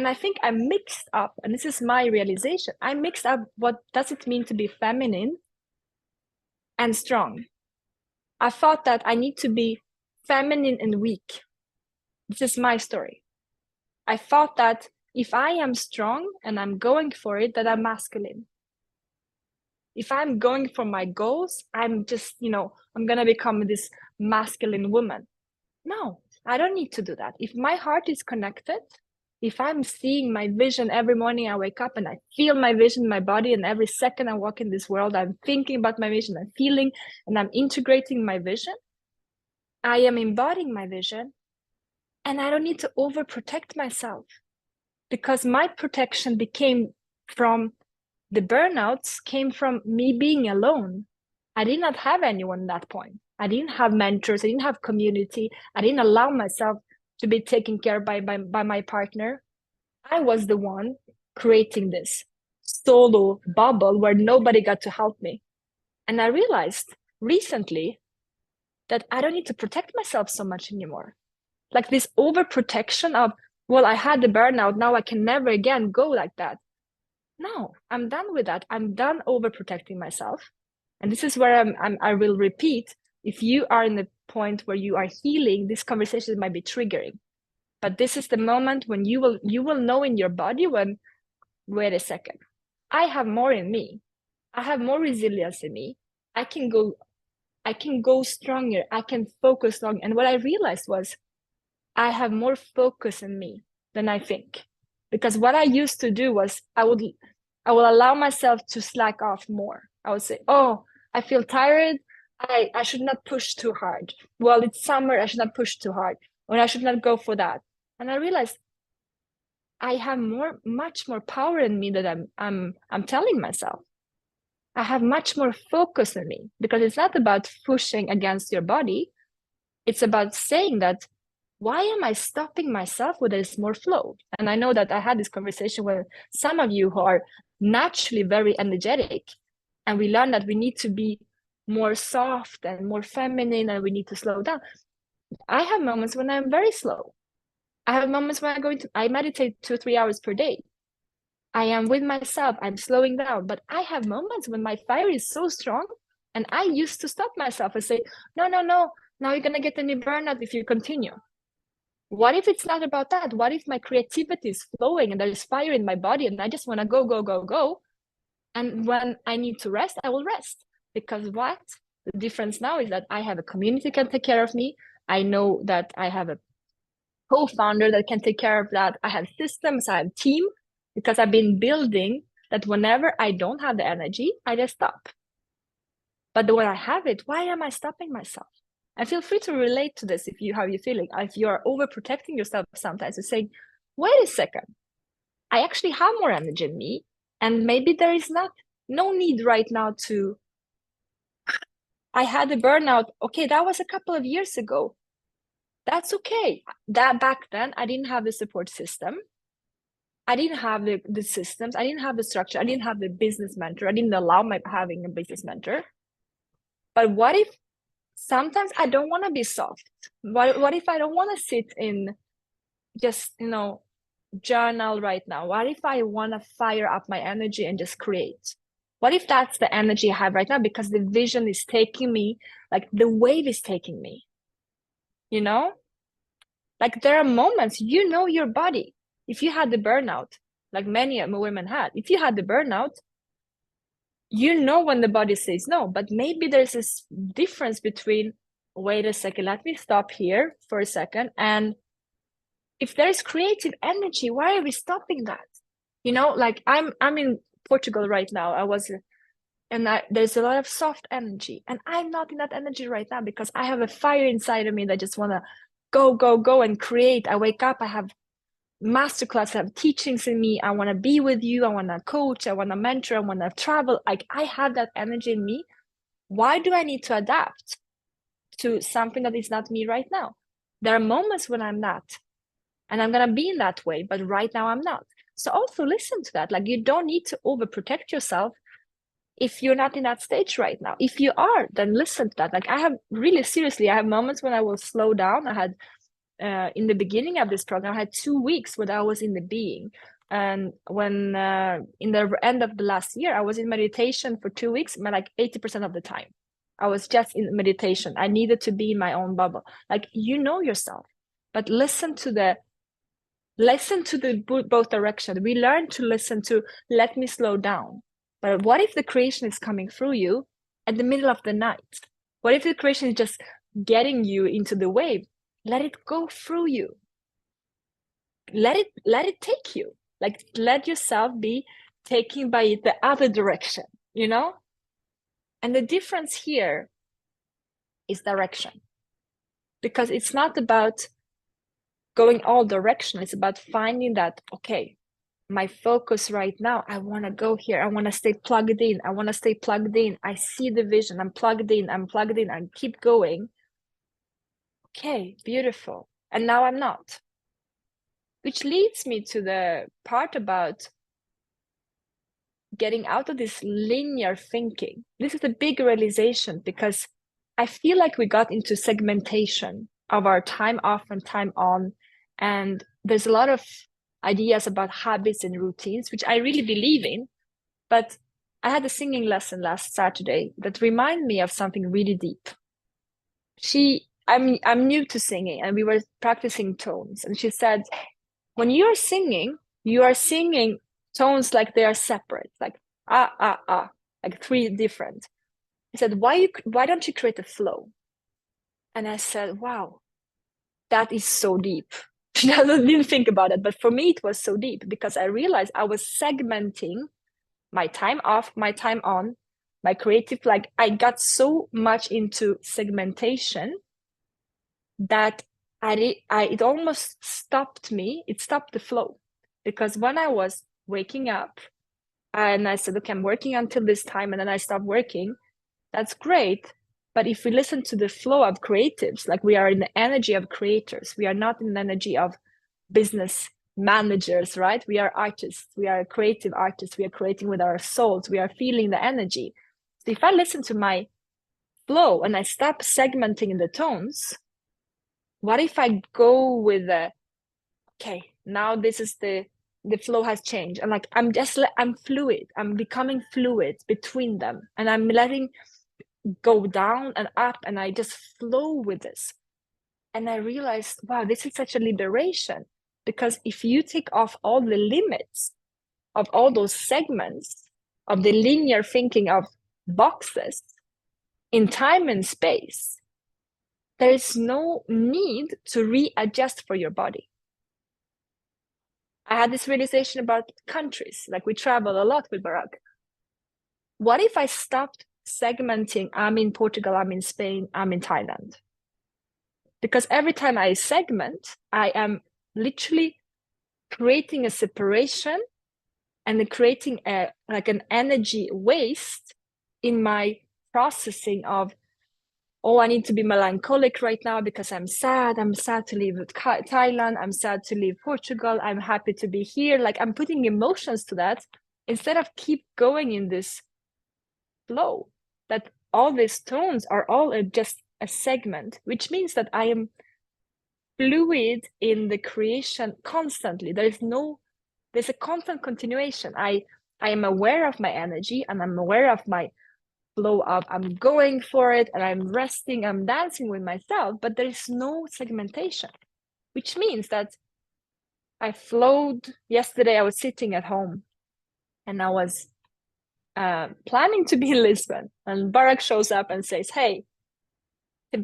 [SPEAKER 2] I think I mixed up, and this is my realization. I mixed up what does it mean to be feminine and strong. I thought that I need to be feminine and weak. This is my story. I thought that if I am strong and I'm going for it, that I'm masculine. If I'm going for my goals, I'm just, I'm going to become this masculine woman. No, I don't need to do that. If my heart is connected, if I'm seeing my vision every morning I wake up and I feel my vision in my body, and every second I walk in this world, I'm thinking about my vision, I'm feeling, and I'm integrating my vision, I am embodying my vision, and I don't need to overprotect myself, because my protection became from the burnouts came from me being alone. I did not have anyone at that point. I didn't have mentors. I didn't have community. I didn't allow myself to be taken care of by my partner. I was the one creating this solo bubble where nobody got to help me. And I realized recently that I don't need to protect myself so much anymore. Like this overprotection of, well, I had the burnout, now I can never again go like that. No, I'm done with that. I'm done overprotecting myself. And this is where I will repeat, if you are in the point where you are healing, this conversation might be triggering. But this is the moment when you will know in your body when, wait a second, I have more in me. I have more resilience in me. I can go stronger. I can focus longer. And what I realized was I have more focus in me than I think. Because what I used to do was I will allow myself to slack off more. I would say, oh, I feel tired. I should not push too hard. Well, it's summer. I should not push too hard. Or I should not go for that. And I realized I have much more power in me that I'm telling myself. I have much more focus in me, because it's not about pushing against your body. It's about saying that, why am I stopping myself when there's more flow? And I know that I had this conversation with some of you who are naturally very energetic, and we learn that we need to be more soft and more feminine, and we need to slow down. I have moments when I'm very slow. I have moments when I meditate 2 or 3 hours per day. I am with myself, I'm slowing down, but I have moments when my fire is so strong, and I used to stop myself and say, no, now you're going to get a new burnout if you continue. What if it's not about that? What if my creativity is flowing and there's fire in my body and I just want to go, go, go, go? And when I need to rest, I will rest. Because what? The difference now is that I have a community that can take care of me. I know that I have a co-founder that can take care of that. I have systems, I have team, because I've been building that whenever I don't have the energy, I just stop. But when I have it, why am I stopping myself? And feel free to relate to this how you're feeling. If you're overprotecting yourself sometimes, you say, wait a second, I actually have more energy in me. And maybe there is no need right now to, I had a burnout. Okay, that was a couple of years ago. That's okay. That back then, I didn't have the support system. I didn't have the systems. I didn't have the structure. I didn't have the business mentor. I didn't allow my having a business mentor. But what if sometimes I don't want to be soft? What if I don't want to sit in just, journal right now? What if I want to fire up my energy and just create? What if that's the energy I have right now because the vision is taking me, like the wave is taking me, you know? Like there are moments, your body. If you had the burnout, like many women had, if you had the burnout, when the body says no, but maybe there's this difference between, wait a second, let me stop here for a second. And if there's creative energy, why are we stopping that? Like I'm in Portugal right now. There's a lot of soft energy, and I'm not in that energy right now because I have a fire inside of me that just want to go and create. I wake up, I have masterclass, I have teachings in me. I want to be with you. I want to coach. I want to mentor. I want to travel. Like I have that energy in me. Why do I need to adapt to something that is not me right now? There are moments when I'm not, and I'm going to be in that way, but right now I'm not. So also listen to that. Like you don't need to overprotect yourself if you're not in that stage right now. If you are, then listen to that. Like I have moments when I will slow down. I had in the beginning of this program, I had 2 weeks where I was in the being. And when in the end of the last year, I was in meditation for 2 weeks, but like 80% of the time, I was just in meditation. I needed to be in my own bubble. Like yourself, but listen to the both direction. We learn to listen to, let me slow down. But what if the creation is coming through you at the middle of the night? What if the creation is just getting you into the wave? Let it go through you. Let it take you. Like let yourself be taken by the other direction, And the difference here is direction. Because it's not about going all direction. It's about finding that, okay, my focus right now, I want to go here. I want to stay plugged in. I see the vision. I'm plugged in. I keep going. Okay, beautiful. And now I'm not. Which leads me to the part about getting out of this linear thinking. This is a big realization because I feel like we got into segmentation of our time off and time on. And there's a lot of ideas about habits and routines, which I really believe in. But I had a singing lesson last Saturday that reminded me of something really deep. I'm new to singing, and we were practicing tones, and she said, when you are singing tones like they are separate, like like 3 different. He said, why don't you create a flow? And I said, wow, that is so deep. I didn't think about it, but for me it was so deep because I realized I was segmenting my time off, my time on, my creative. Like I got so much into segmentation that it almost stopped me. It stopped the flow because when I was waking up and I said, okay, I'm working until this time, and then I stop working, that's great. But if we listen to the flow of creatives, like we are in the energy of creators, we are not in the energy of business managers, right? We are artists. We are creative artists. We are creating with our souls. We are feeling the energy. So if I listen to my flow and I stop segmenting in the tones, what if I go with okay, now this is the flow has changed. And like, I'm fluid. I'm becoming fluid between them. And I'm letting go down and up, and I just flow with this. And I realized, wow, this is such a liberation, because if you take off all the limits of all those segments of the linear thinking of boxes in time and space, there is no need to readjust for your body. I had this realization about countries. Like we travel a lot with Barack. What if I stopped segmenting? I'm in Portugal, I'm in Spain, I'm in Thailand. Because every time I segment, I am literally creating a separation and creating an energy waste in my processing of oh, I need to be melancholic right now because I'm sad. I'm sad to leave Thailand. I'm sad to leave Portugal. I'm happy to be here. Like I'm putting emotions to that instead of keep going in this flow, that all these tones are all just a segment, which means that I am fluid in the creation constantly. There's a constant continuation. I am aware of my energy and I'm aware of my flow of I'm going for it and I'm resting, I'm dancing with myself, but there is no segmentation, which means that I flowed yesterday. I was sitting at home and I was planning to be in Lisbon, and Barack shows up and says, "Hey,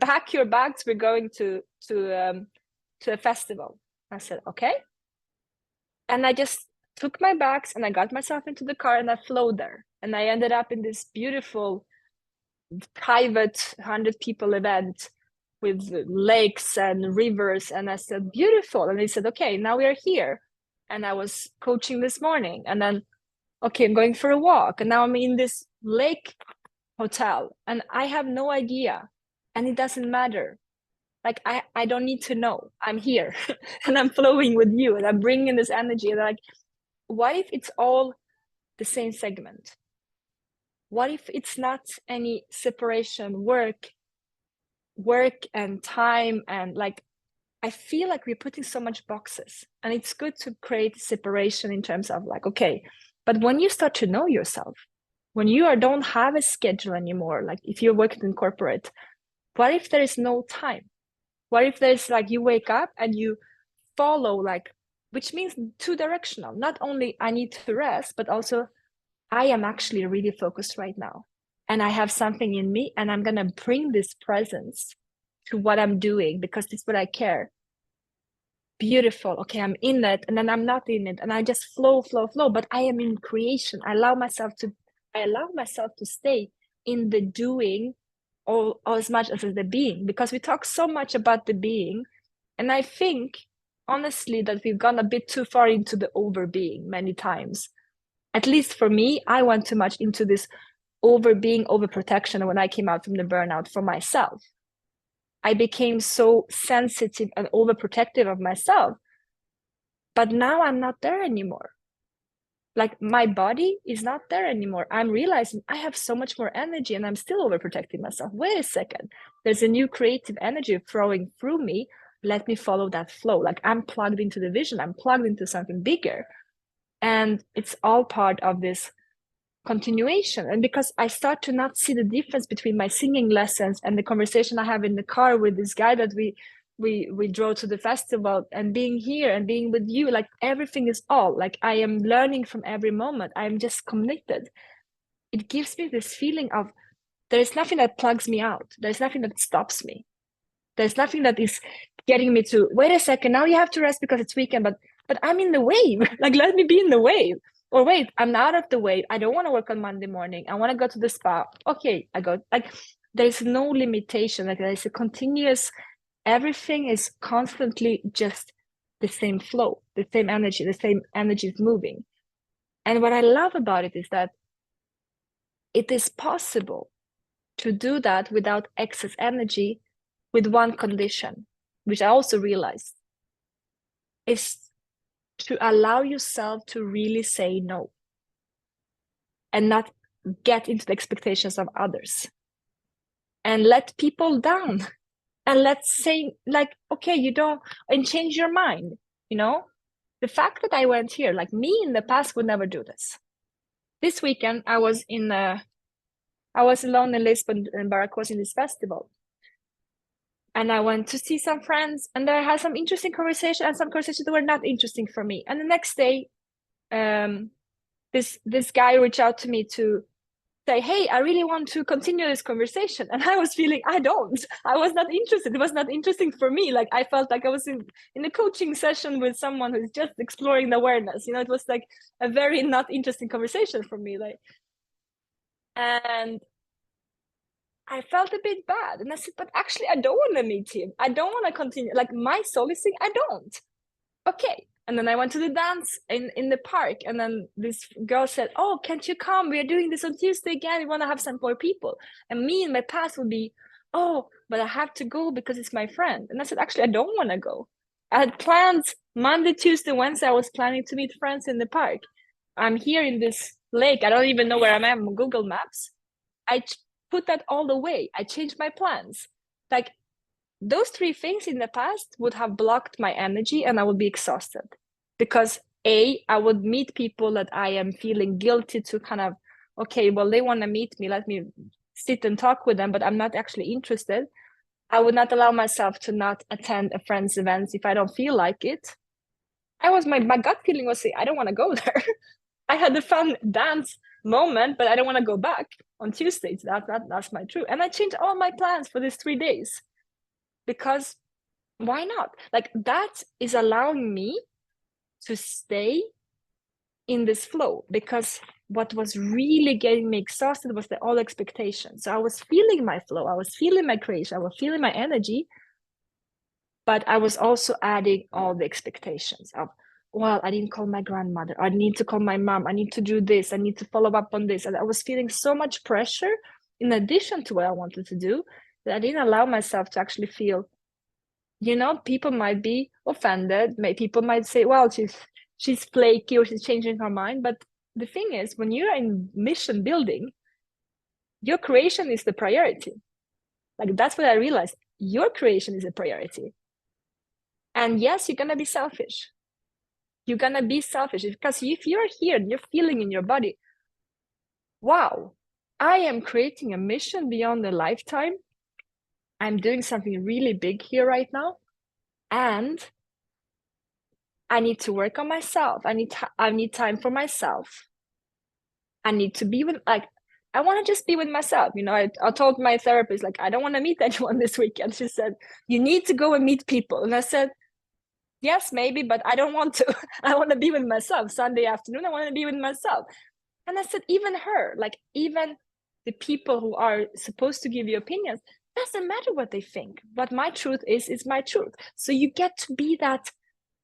[SPEAKER 2] pack your bags. We're going to a festival." I said, "Okay," and I just took my bags and I got myself into the car and I flowed there, and I ended up in this beautiful private 100 people event with lakes and rivers, and I said, "Beautiful." And he said, "Okay, now we are here." And I was coaching this morning, and then, okay, I'm going for a walk, and now I'm in this lake hotel and I have no idea, and it doesn't matter. Like I don't need to know. I'm here and I'm flowing with you and I'm bringing this energy. And like, what if it's all the same segment? What if it's not any separation, work and time? And like, I feel like we're putting so much boxes, and it's good to create separation in terms of like, okay, but when you start to know yourself, when you don't have a schedule anymore, like if you're working in corporate, what if there is no time? What if there's like you wake up and you follow, like, which means two directional. Not only I need to rest, but also I am actually really focused right now. And I have something in me, and I'm going to bring this presence to what I'm doing because it's what I care. Beautiful. Okay, I'm in it, and then I'm not in it, and I just flow, but I am in creation. I allow myself to stay in the doing all as much as the being, because we talk so much about the being, and I think honestly that we've gone a bit too far into the over being many times. At least for me, I went too much into this over being, overprotection when I came out from the burnout for myself. I became so sensitive and overprotective of myself. But now I'm not there anymore. Like my body is not there anymore. I'm realizing I have so much more energy and I'm still overprotecting myself. Wait a second. There's a new creative energy flowing through me. Let me follow that flow. Like I'm plugged into the vision. I'm plugged into something bigger. And it's all part of this continuation. And because I start to not see the difference between my singing lessons and the conversation I have in the car with this guy that we drove to the festival, and being here and being with you, like everything is all like I am learning from every moment. I'm just connected. It gives me this feeling of there's nothing that plugs me out. There's nothing that stops me. There's nothing that is getting me to wait a second, now you have to rest because it's weekend, but I'm in the wave. Like let me be in the wave. Or wait, I'm out of the wave. I don't want to work on Monday morning. I want to go to the spa. Okay, I go. Like there's no limitation. Like there's a continuous, everything is constantly just the same flow, the same energy is moving. And what I love about it is that it is possible to do that without excess energy, with one condition, which I also realized, is to allow yourself to really say no and not get into the expectations of others and let people down. And let's say like, okay, you don't, and change your mind, you know? The fact that I went here, like me in the past would never do this. This weekend, I was alone in Lisbon and Barack was in this festival. And I went to see some friends, and I had some interesting conversation and some conversations that were not interesting for me. And the next day, this guy reached out to me to say, hey, I really want to continue this conversation. And I was feeling, I was not interested. It was not interesting for me. Like I felt like I was in a coaching session with someone who's just exploring the awareness. You know, it was like a very not interesting conversation for me. Like, and I felt a bit bad. And I said, but actually, I don't want to meet him. I don't want to continue. Like my soul is saying, I don't. Okay. And then I went to the dance in the park. And then this girl said, oh, can't you come? We are doing this on Tuesday again. We want to have some more people. And me in my past would be, oh, but I have to go because it's my friend. And I said, actually, I don't want to go. I had plans Monday, Tuesday, Wednesday. I was planning to meet friends in the park. I'm here in this lake. I don't even know where I am on Google Maps. I put that all away. I changed my plans. Like those three things in the past would have blocked my energy and I would be exhausted because I would meet people that I am feeling guilty to kind of, okay, well, they want to meet me. Let me sit and talk with them, but I'm not actually interested. I would not allow myself to not attend a friend's events if I don't feel like it. My gut feeling was, I don't want to go there. I had a fun dance moment, but I don't want to go back on Tuesdays. That's my truth. And I changed all my plans for these 3 days because why not? Like that is allowing me to stay in this flow because what was really getting me exhausted was the all expectation. So I was feeling my flow, I was feeling my creation, I was feeling my energy, but I was also adding all the expectations of, well, I didn't call my grandmother, I need to call my mom, I need to do this, I need to follow up on this. And I was feeling so much pressure in addition to what I wanted to do that I didn't allow myself to actually feel, people might be offended, people might say, well, she's flaky or she's changing her mind. But the thing is, when you're in mission building, your creation is the priority. Like that's what I realized. Your creation is a priority. And yes, you're gonna be selfish. You're gonna be selfish because if you're here and you're feeling in your body, wow, I am creating a mission beyond a lifetime. I'm doing something really big here right now. And I need to work on myself. I need time for myself. I need to be with, like, I want to just be with myself. I told my therapist, like, I don't want to meet anyone this weekend. She said, you need to go and meet people. And I said, yes, maybe, but I don't want to. I want to be with myself. Sunday afternoon, I want to be with myself. And I said, even her, like, even the people who are supposed to give you opinions, doesn't matter what they think. But my truth is my truth. So you get to be that.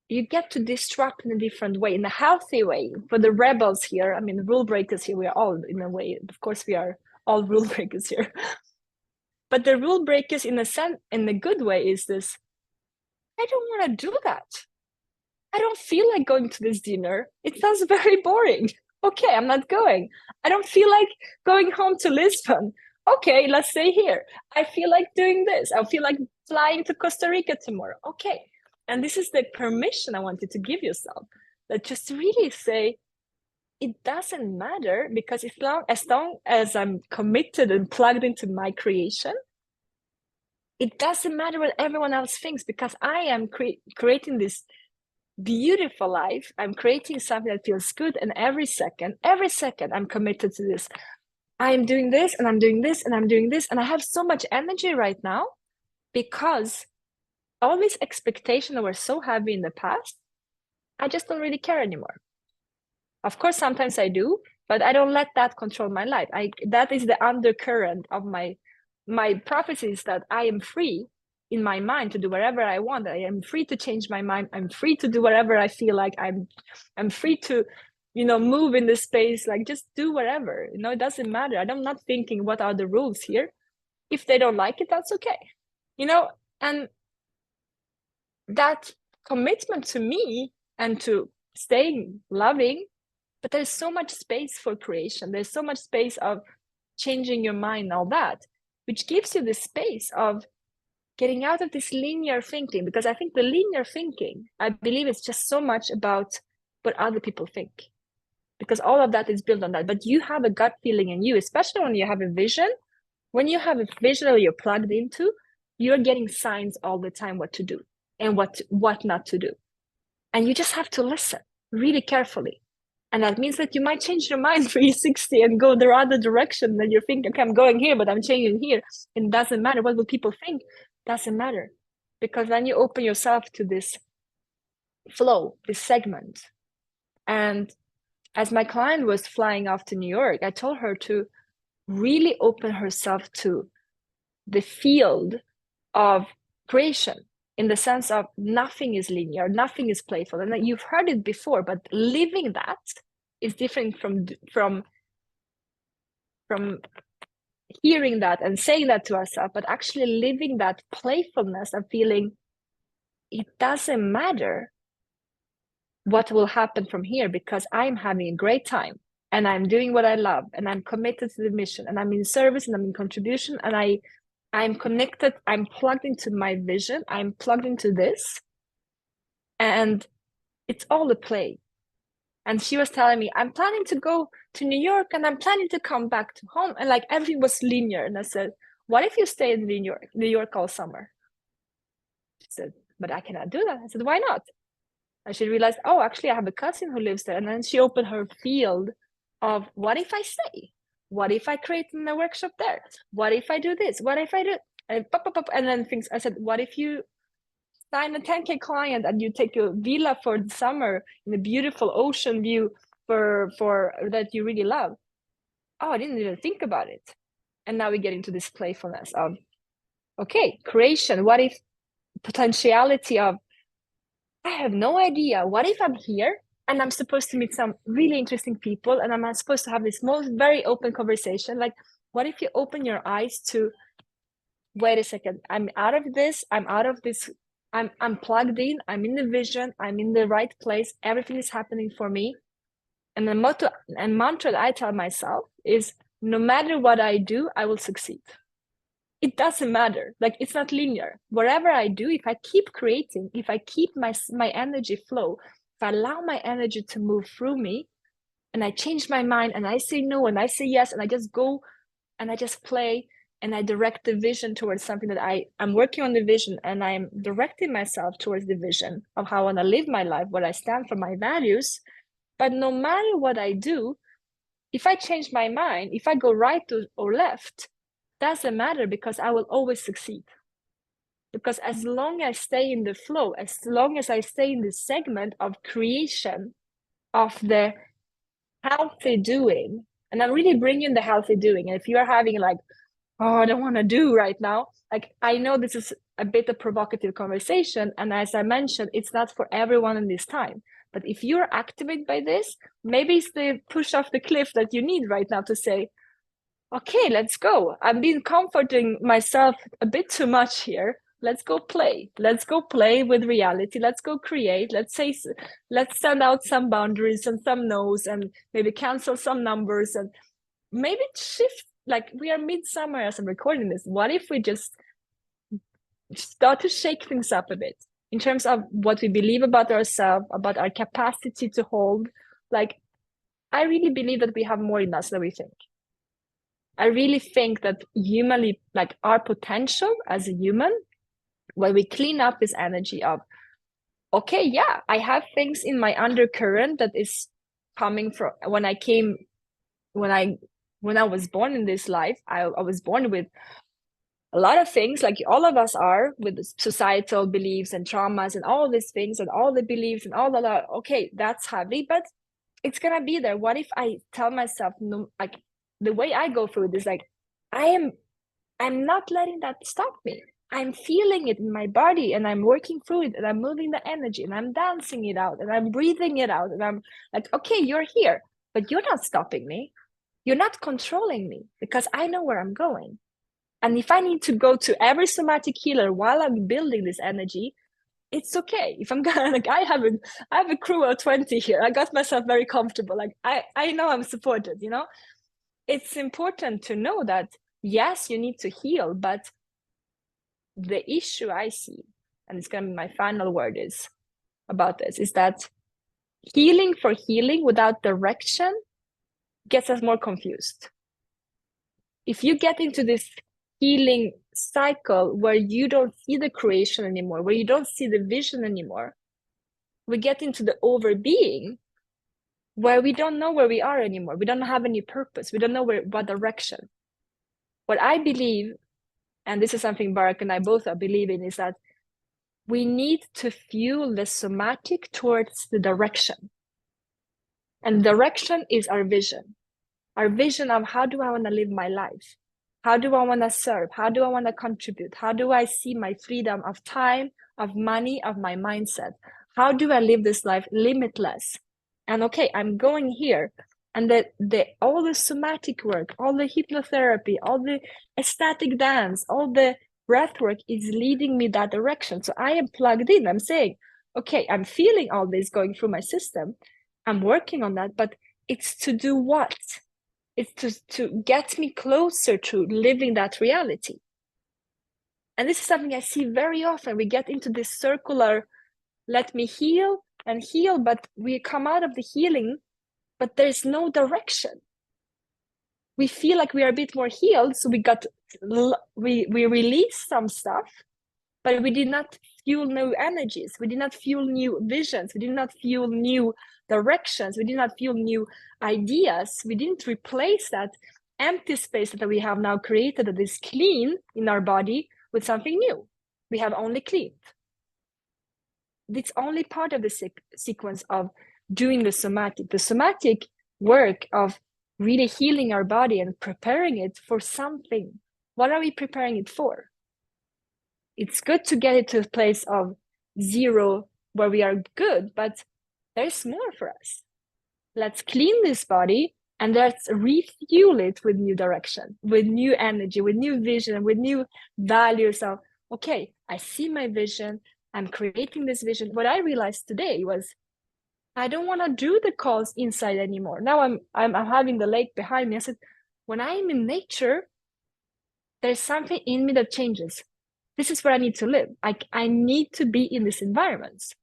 [SPEAKER 2] You get to disrupt in a different way, in a healthy way. For the rebels here, I mean, the rule breakers here, we are all, in a way, of course, we are all rule breakers here. But the rule breakers, in a good way, is this: I don't want to do that. I don't feel like going to this dinner. It sounds very boring. Okay, I'm not going. I don't feel like going home to Lisbon. Okay, let's stay here. I feel like doing this. I feel like flying to Costa Rica tomorrow. Okay. And this is the permission I want you to give yourself, that just really say, it doesn't matter, because as long as I'm committed and plugged into my creation, it doesn't matter what everyone else thinks, because I am creating this beautiful life. I'm creating something that feels good, and every second I'm committed to this. I'm doing this, and I'm doing this, and I'm doing this, and I have so much energy right now because all these expectations that were so heavy in the past, I just don't really care anymore. Of course, sometimes I do, but I don't let that control my life. That is the undercurrent of my prophecies, that I am free in my mind to do whatever I want. I am free to change my mind. I'm free to do whatever I feel like. I'm free to, move in this space, like just do whatever. It doesn't matter. I'm not thinking what are the rules here. If they don't like it, that's okay. And that commitment to me and to staying loving, but there's so much space for creation. There's so much space of changing your mind and all that, which gives you the space of getting out of this linear thinking. Because I think the linear thinking, I believe, it's just so much about what other people think, because all of that is built on that. But you have a gut feeling in you, especially when you have a vision. When you have a vision that you're plugged into, you're getting signs all the time what to do and what not to do. And you just have to listen really carefully. And that means that you might change your mind 360 and go the other direction. Then you think, okay, I'm going here, but I'm changing here. And it doesn't matter. What will people think? Doesn't matter. Because then you open yourself to this flow, this segment. And as my client was flying off to New York, I told her to really open herself to the field of creation, in the sense of nothing is linear, nothing is playful. And you've heard it before, but living that is different from hearing that and saying that to ourselves, but actually living that playfulness of feeling it doesn't matter what will happen from here because I'm having a great time and I'm doing what I love and I'm committed to the mission and I'm in service and I'm in contribution and I'm connected, I'm plugged into my vision, I'm plugged into this, and it's all a play. And she was telling me, I'm planning to go to New York and I'm planning to come back to home. And like everything was linear. And I said, what if you stay in New York all summer? She said, but I cannot do that. I said, why not? And she realized, oh, actually, I have a cousin who lives there. And then she opened her field of what if I stay? What if I create a workshop there? What if I do this? What if I do? And pop, pop, pop. And then things, I said, what if you sign a 10K client and you take a villa for the summer in a beautiful ocean view for that you really love? Oh, I didn't even think about it. And now we get into this playfulness of, okay, creation. What if potentiality of, I have no idea. What if I'm here and I'm supposed to meet some really interesting people and I'm supposed to have this very open conversation? Like, what if you open your eyes to, wait a second, I'm out of this, I'm plugged in, I'm in the vision, I'm in the right place, everything is happening for me. And the motto and mantra that I tell myself is, no matter what I do, I will succeed. It doesn't matter. Like, it's not linear. Whatever I do, if I keep creating, if I keep my energy flow, if I allow my energy to move through me, and I change my mind, and I say no, and I say yes, and I just go, and I just play, and I direct the vision towards something that I'm working on the vision, and I'm directing myself towards the vision of how I want to live my life, what I stand for, my values. But no matter what I do, if I change my mind, if I go right or left, doesn't matter because I will always succeed. Because as long as I stay in the flow, as long as I stay in the segment of creation, of the healthy doing, and I'm really bringing the healthy doing. And if you're having like, oh, I don't want to do right now, like, I know this is a bit of provocative conversation. And as I mentioned, it's not for everyone in this time. But if you're activated by this, maybe it's the push off the cliff that you need right now to say, okay, let's go. I've been comforting myself a bit too much here. Let's go play. Let's go play with reality. Let's go create. Let's send out some boundaries and some no's and maybe cancel some numbers and maybe shift. Like, we are midsummer as I'm recording this. What if we just start to shake things up a bit in terms of what we believe about ourselves, about our capacity to hold? Like, I really believe that we have more in us than we think. I really think that humanly, like, our potential as a human, when we clean up this energy of, okay, yeah, I have things in my undercurrent that is coming from when I was born in this life, I was born with a lot of things, like all of us are, with societal beliefs and traumas and all these things and all the beliefs and all the, okay, that's heavy, but it's gonna be there. What if I tell myself, no, like, the way I go through this, like, I'm not letting that stop me. I'm feeling it in my body and I'm working through it and I'm moving the energy and I'm dancing it out and I'm breathing it out. And I'm like, okay, you're here, but you're not stopping me. You're not controlling me because I know where I'm going. And if I need to go to every somatic healer while I'm building this energy, it's okay. If I'm gonna, like, I have a crew of 20 here. I got myself very comfortable. Like, I know I'm supported, you know? It's important to know that, yes, you need to heal, but the issue I see, and it's gonna be my final word is about this, is that healing for healing without direction gets us more confused. If you get into this healing cycle where you don't see the creation anymore, where you don't see the vision anymore, we get into the overbeing where we don't know where we are anymore. We don't have any purpose. We don't know what direction. What I believe, and this is something Barak and I both believe in, is that we need to fuel the somatic towards the direction. And direction is our vision of how do I want to live my life? How do I want to serve? How do I want to contribute? How do I see my freedom of time, of money, of my mindset? How do I live this life limitless? And okay, I'm going here, And the all the somatic work, all the hypnotherapy, all the ecstatic dance, all the breath work is leading me that direction. So I am plugged in. I'm saying, okay, I'm feeling all this going through my system. I'm working on that, but it's to do what? It's to get me closer to living that reality. And this is something I see very often. We get into this circular, let me heal and heal, but we come out of the healing, but there's no direction. We feel like we are a bit more healed, so we release some stuff, but we did not fuel new energies. We did not fuel new visions. We did not fuel new directions. We did not fuel new ideas. We didn't replace that empty space that we have now created that is clean in our body with something new. We have only cleaned. It's only part of the sequence of doing the somatic work of really healing our body and preparing it for something. What are we preparing it for? It's good to get it to a place of zero where we are good, but there's more for us. Let's clean this body and let's refuel it with new direction, with new energy, with new vision, with new values of, okay, I see my vision, I'm creating this vision. What I realized today was I don't want to do the calls inside anymore. Now I'm having the lake behind me. I said, when I'm in nature, there's something in me that changes. This is where I need to live. I need to be in these environments.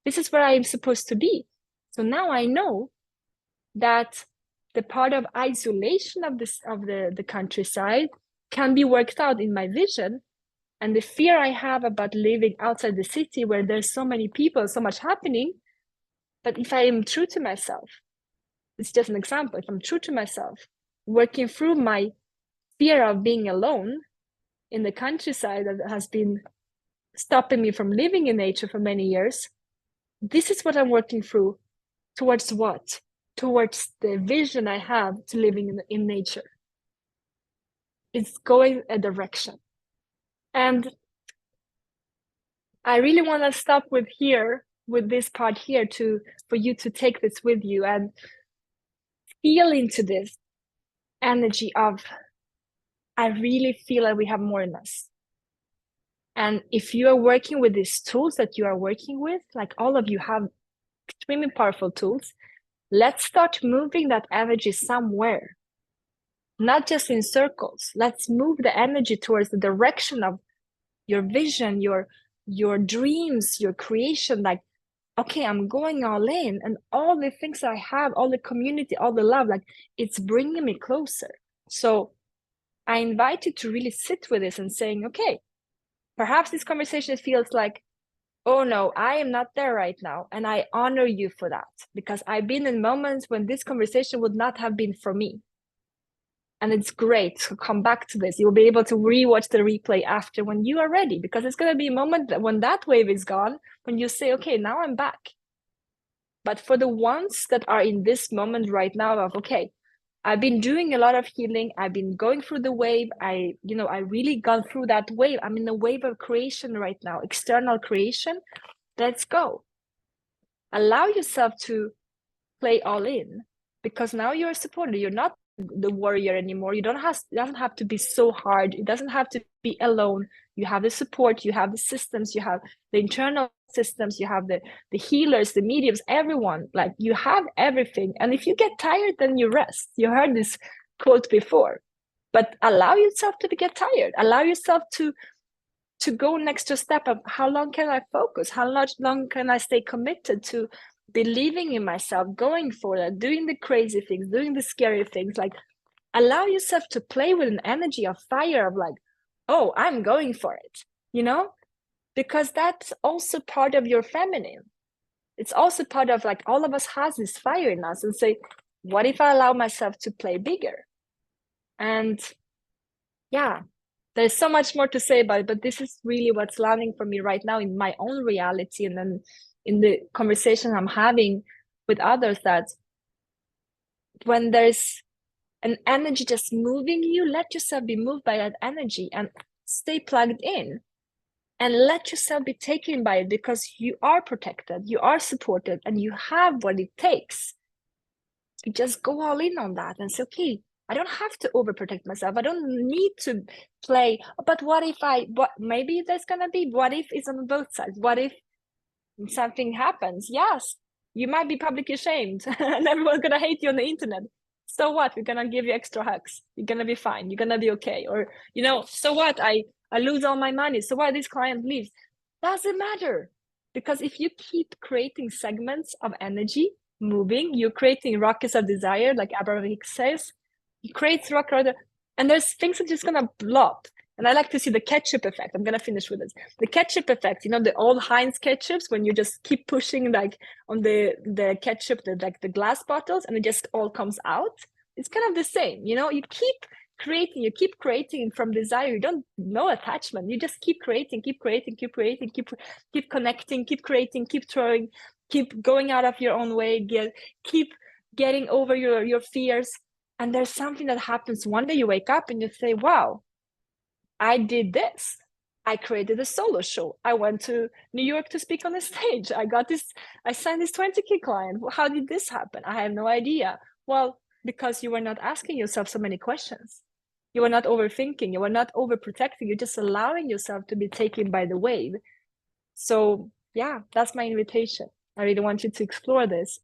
[SPEAKER 2] This is where I am supposed to be. So now I know that the part of isolation of the countryside can be worked out in my vision. And the fear I have about living outside the city where there's so many people, so much happening. But if I am true to myself, it's just an example. If I'm true to myself, working through my fear of being alone in the countryside that has been stopping me from living in nature for many years, this is what I'm working through. Towards what? Towards the vision I have to living in nature. It's going a direction. And I really want to stop with this part here for you to take this with you and feel into this energy of, I really feel like we have more in us. And if you are working with these tools that you are working with, like all of you have extremely powerful tools, let's start moving that energy somewhere, not just in circles. Let's move the energy towards the direction of your vision, your dreams, your creation. Like, okay, I'm going all in, and all the things I have, all the community, all the love, like it's bringing me closer. So I invite you to really sit with this and saying, okay, perhaps this conversation feels like, oh no, I am not there right now. And I honor you for that, because I've been in moments when this conversation would not have been for me. And it's great to come back to this. You'll be able to rewatch the replay after when you are ready, because it's going to be a moment that when that wave is gone, when you say, okay, now I'm back. But for the ones that are in this moment right now of, okay, I've been doing a lot of healing. I've been going through the wave. I really gone through that wave. I'm in the wave of creation right now, external creation. Let's go. Allow yourself to play all in, because now you're supported. You're not the warrior anymore. It doesn't have to be so hard. It doesn't have to be alone. You have the support, you have the systems, you have the internal systems, you have the healers, the mediums, everyone. Like, you have everything. And if you get tired, then you rest. You heard this quote before. But allow yourself to get tired. Allow yourself to go next step of, how long can I focus? How long can I stay committed to believing in myself, going for that, doing the crazy things, doing the scary things? Like, allow yourself to play with an energy of fire of like, oh, I'm going for it, because that's also part of your feminine. It's also part of, like, all of us has this fire in us, and say, what if I allow myself to play bigger? And yeah, there's so much more to say about it, but this is really what's landing for me right now in my own reality, and then in the conversation I'm having with others, that when there's an energy just moving you, let yourself be moved by that energy and stay plugged in, and let yourself be taken by it, because you are protected, you are supported, and you have what it takes You just go all in on that and say, okay, I don't have to overprotect myself. I don't need to play, but what if maybe there's going to be, what if it's on both sides? What if something happens? Yes, you might be publicly shamed and everyone's going to hate you on the internet. So what? We're going to give you extra hugs. You're going to be fine. You're going to be okay. Or, so what? I lose all my money. So what? This client leaves. Doesn't matter. Because if you keep creating segments of energy moving, you're creating rockets of desire, like Abraham Hicks says. You create rocket, and there's things that are just going to blow up. And I like to see the ketchup effect. I'm going to finish with this. The ketchup effect, the old Heinz ketchups, when you just keep pushing like on the ketchup, the glass bottles, and it just all comes out. It's kind of the same, you keep creating from desire. You don't know attachment. You just keep creating, keep connecting, keep creating, keep throwing, keep going out of your own way, keep getting over your fears. And there's something that happens one day. You wake up and you say, wow, I did this. I created a solo show. I went to New York to speak on a stage. I signed this 20K client. How did this happen? I have no idea. Well, because you were not asking yourself so many questions. You were not overthinking. You were not overprotecting. You're just allowing yourself to be taken by the wave. So yeah, that's my invitation. I really want you to explore this.